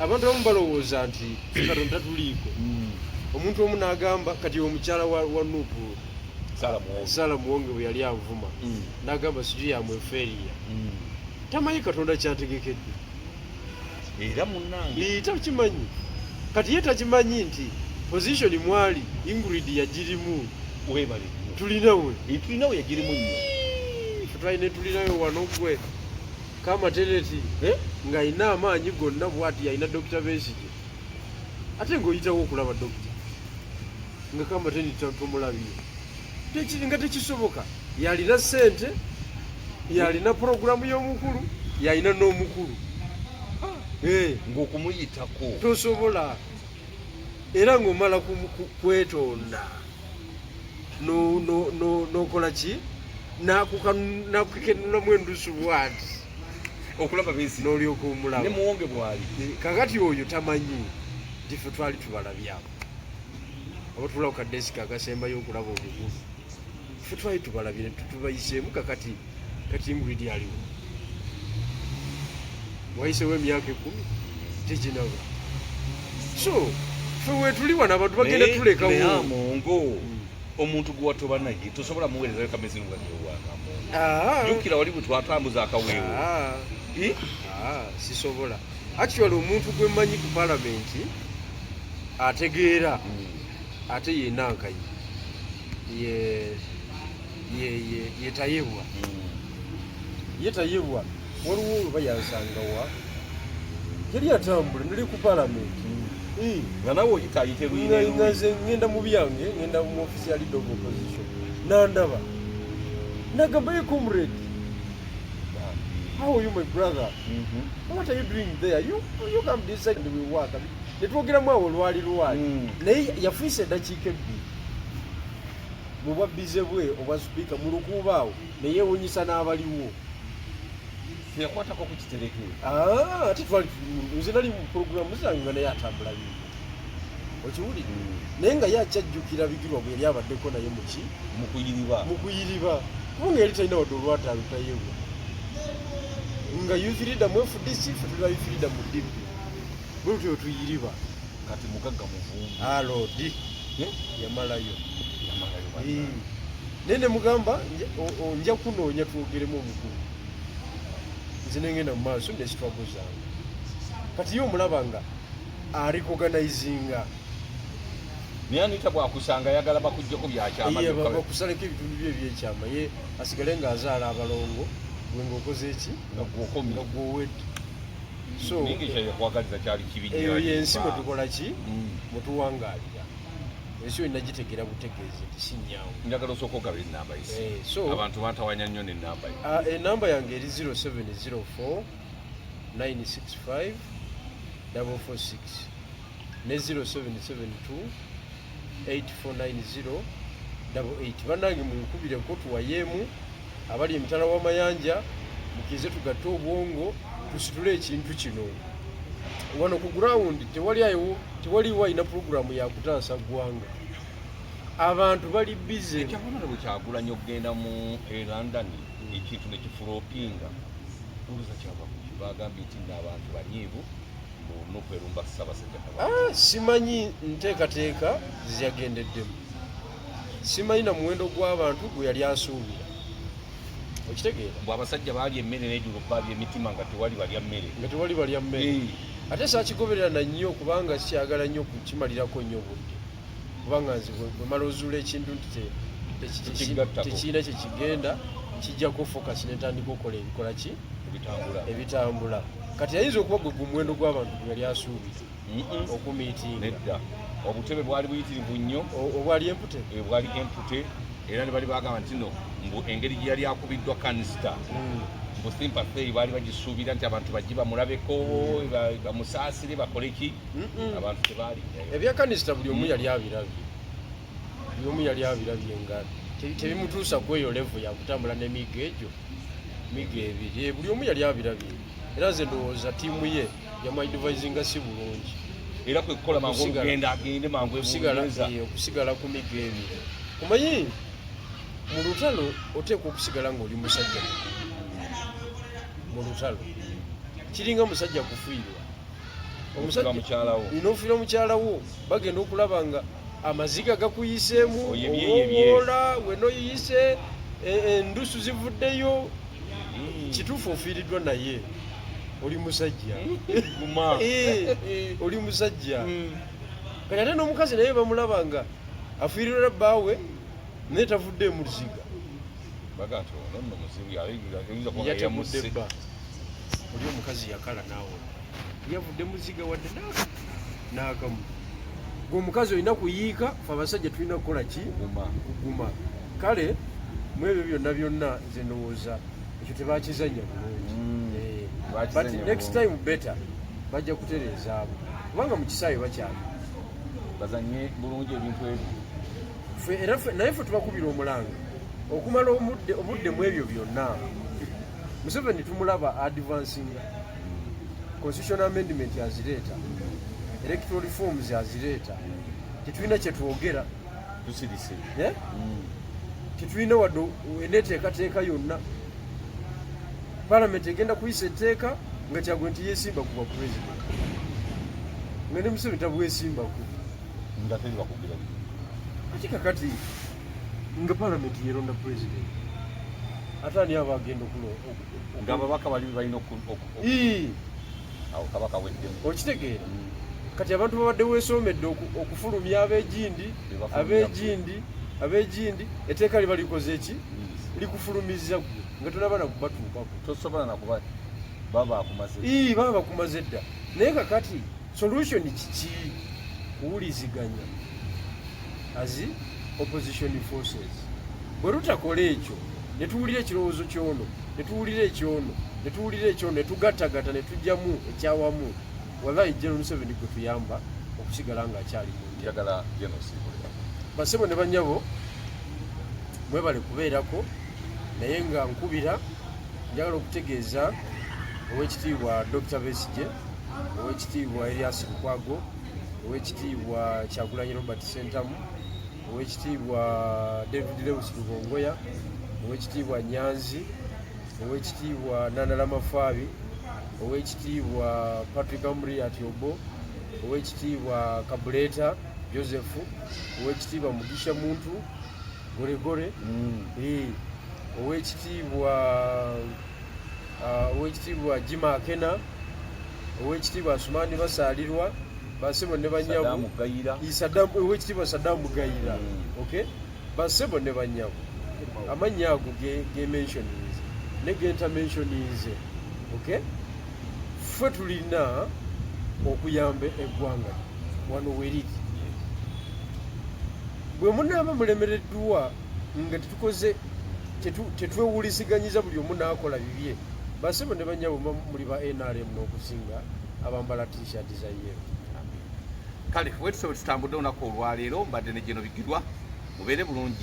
abantu abamu balowooza nti katonda tatuliiko omuntu omu n'agamba kati omukyala wa nuupu sala muwonge bwe yali avuma n'agamba siju yamwefeeriya tamanyi katonda kyantegekedde era munnange takimanyi kati ye takimanyi nti position mwali Ingrid yagirimu webale tulinawe yagirimu nnyo twaine tulinayo wano gwe kamatereti nga ayina amaanyi gonna bwati ayina Dr. Besigye ate ng'oyitawo okulaba dokita nga kamateni tomulabire nga tekisoboka yalina ssente yalina puroguramu y'omukulu yalina n'omukulu ng'okumuyitako tosobola era ng'omala kwetonda nokola ki nakukenulamu endusu bwati okulaba besi n'olyoka omulaba ne muwonge bwali kakati oyo tamanyi nti ffe twali tubalabyako aba tulaba ku kadesika akasembayo okulaba obukulu ffe twali tubalabye tubayiseemu kati Ingrid aliwo wayisewo emyaka 10 teginaba so fwe tuli wana abantu bagenda tuleka wo mongo omuntu gwatoba naye tosobola muweereza kamezi ng'awangamu jukira wali butwatambuza akaweewo sisobola actually omuntu gwe mmanyi ku palamenti ategeera ate yenankayi yetayebwa waliwo oluba yansangawa yali atambula nali ku palamenti nga nawe oyitayite ngaze ngenda mu byange ngenda mu ofisi ya leader of opposition nandaba nagamba ye comrade, how are you my brother? What are you doing there? You come this side and we work. Netwogeramu awo lwali naye yafiisa eddakiika ebbiri mu bwabbize bwe obwa sipiika mu lukuuba awo naye yeewuunyisa n'abaliwo teyakwatako ku kitereke ate twali nze nali mu puroguramu zange nga naye atambula bino okiwulire naye nga ye akyajjukira bigirwa bwe yali abaddeko naye mu kuyiriba kubanga yali talina wadde olwata alutayebwa nga youth leader mu FDC fe tuli ba youth leader mu DP bwe tutyo tuyiriba kati mugagga muvumbi alodi yamalayo nene mugamba nja kunoonya twogeremu omukulu nze nengenda mu maaso nesitwago zange kati ye omulaba nga arecognizinga naye anita bwakusanga ayagala bakuggyako byakyamabakusaleko ebitundu bye ebyekyama ye asigale ng'azaala abalongo gwe ng'okoze eki nga gwowedde so eyo yensi bwe tukola ki bwe tuwangaalira ensi yo nagitegeera butegeezi nti sinnyangu njagala osooka ogaba enamba so abantu bantawanya nnyo n'enamba enamba yange eri 0704 965 446 ne 0772 8490 88 bannange munkubireko tuwayeemu abali emitala w'amayanja mukize tugatte obwongo tusitule ekintu kino wano ku ground tewaliwo alina puroguramu yakutaasa ggwanga abantu bali bize ekyabonero bwe kyagulanya okugenda mu London ekintu nekifuloopinga oluza kyava bagambye nti n'abantu banyiivu nokwerumba Ssaabasajja Kabaka simanyi nteekateeka ziyagendeddemu simanyi na muwendo gw'abantu gwe yali asuubira okitegeera bw'abasajja baali emmere n'ejjulo baali emitima nga tewali balya mmere ate saakigoberera na nnyo kubanga sikyagala nnyo kukimalirako nnyo budde kubanga nze bwe mala ozuula ekintu nti tekiina kyekigenda kijjako focus netandika okukola ebikola ki ebitambula kati yayinza okuba gwe gumuwendo gw'abantu gwe yali asuubira okumiitinga nedda obutebe bwali buyitirivu nnyo obwali empute era ne bali bagamba nti no mbu engeri gye yali akubiddwa kanisita mbu sympathy baali bagisuubira nti abantu bajje bamulabeko bamusaasire bakole ki abantu tebaali ebya kanisita buli omu yali abirabye nga tebimutuusa kweyo level yakutambula n'emiga egyo miga ebiri buli omu yali abirabye era nze ndowooza ttiimu ye yamuadvisinga si bulungi era kwekukola mangu olugenda agende mangu okusigala ku miga ebiri kumanyi mu lutalo oteekwa okusigala ng'oli musajja mu lutalo kiringa musajja kufiirwa omukyalawo mukyalawo bagenda okulaba nga amaziga gakuyiseemu owola wenoyiyise endusu zivuddeyo kituufu ofiiriddwa naye oli musajja oli musajja kati ate n'omukazi naye bamulaba nga afiirirwa bbaawe naye tavudde mu luziga yatavudde bba oli omukazi yakala naawe yavudde muziga wadde n'akamu gwe omukazi olina kuyiika fe abasajja tulina kukola ki kuguma kale mu ebyo byonna nze ndowooza ekyo tebakizanya bulungi but next time better bajja kutereeza abo kubanga mu kisaawe bakyali bazanye bulungi ebintu ebyo naye ffe tubakubira omulanga okumala obudde mu ebyo byonna Museveni tumulaba advancinga constitutional amendment azireeta electoral reforms azireeta tetulina kyetwogera tusirise tetulina wadde eneeteekateeka yonna palamenti egenda kuyisa etteeka nga kyagwe nti yeesimba ku bwa president nga ne Museveni tabwesimbako nga teri bakugira ate kakati nga palamenti yeronda president ate ani aba agenda nga ababaka bali balina awo kabaka weddemu okitegeera kati abantu babadde weesomedde okufulumya ab'egindi etteeka liba likoze ki likufulumiza gwe nga tolaba na kubatuukako tosobola nakuba baba bakumaze baba bakumaze dda naye kakati solution kiki kuwuliziganya as opposition forces bwe lutakola ekyo ne tuwulira ekirowoozo kyono ne tuwulira ekyono ne tuwulira ekyono ne tugattagatta ne tujjamu ekyawamu wallahi General Museveni gwe tuyamba okusigala ng'akyali mu njagala genocide basebo ne banyabo mwebale kubeerako naye nga nkubira njagala okutegeeza owekitiibwa Dr. Besigye, owekitiibwa Erias Lukwago, owekitiibwa Kyagulanyi Robert Ssentamu, owekitiibwa David Lewis Lubongoya, owekitiibwa Nyanzi, owekitiibwa Nandala Mafaabi, owekitiibwa Patrick Amuri Atyobo, owekitiibwa Kabuleta Joseph, owekitiibwa Mugisha Muntu Goregore, owekitiibwa Jima Akena, owekitiibwa Asumani Basaalirwa, basebo ne banyabu owekitiibwa Sadamu Gayira, okay, basebo ne banyabu amannya ago ge mentionings ne genta mentionings, okay, ffe tulina okuyamba eggwanga wano weriri bwe munaaba mulemereddwa nga tetukoze tetwewulisiganyiza buli omu naakola bibye basebo ne banyabo muli ba NRM n'okusinga abambala t-shirt za yero kale wetusobe tutambudde olunaku olwaleero mbadde ne Geno Bigirwa mubeere bulungi.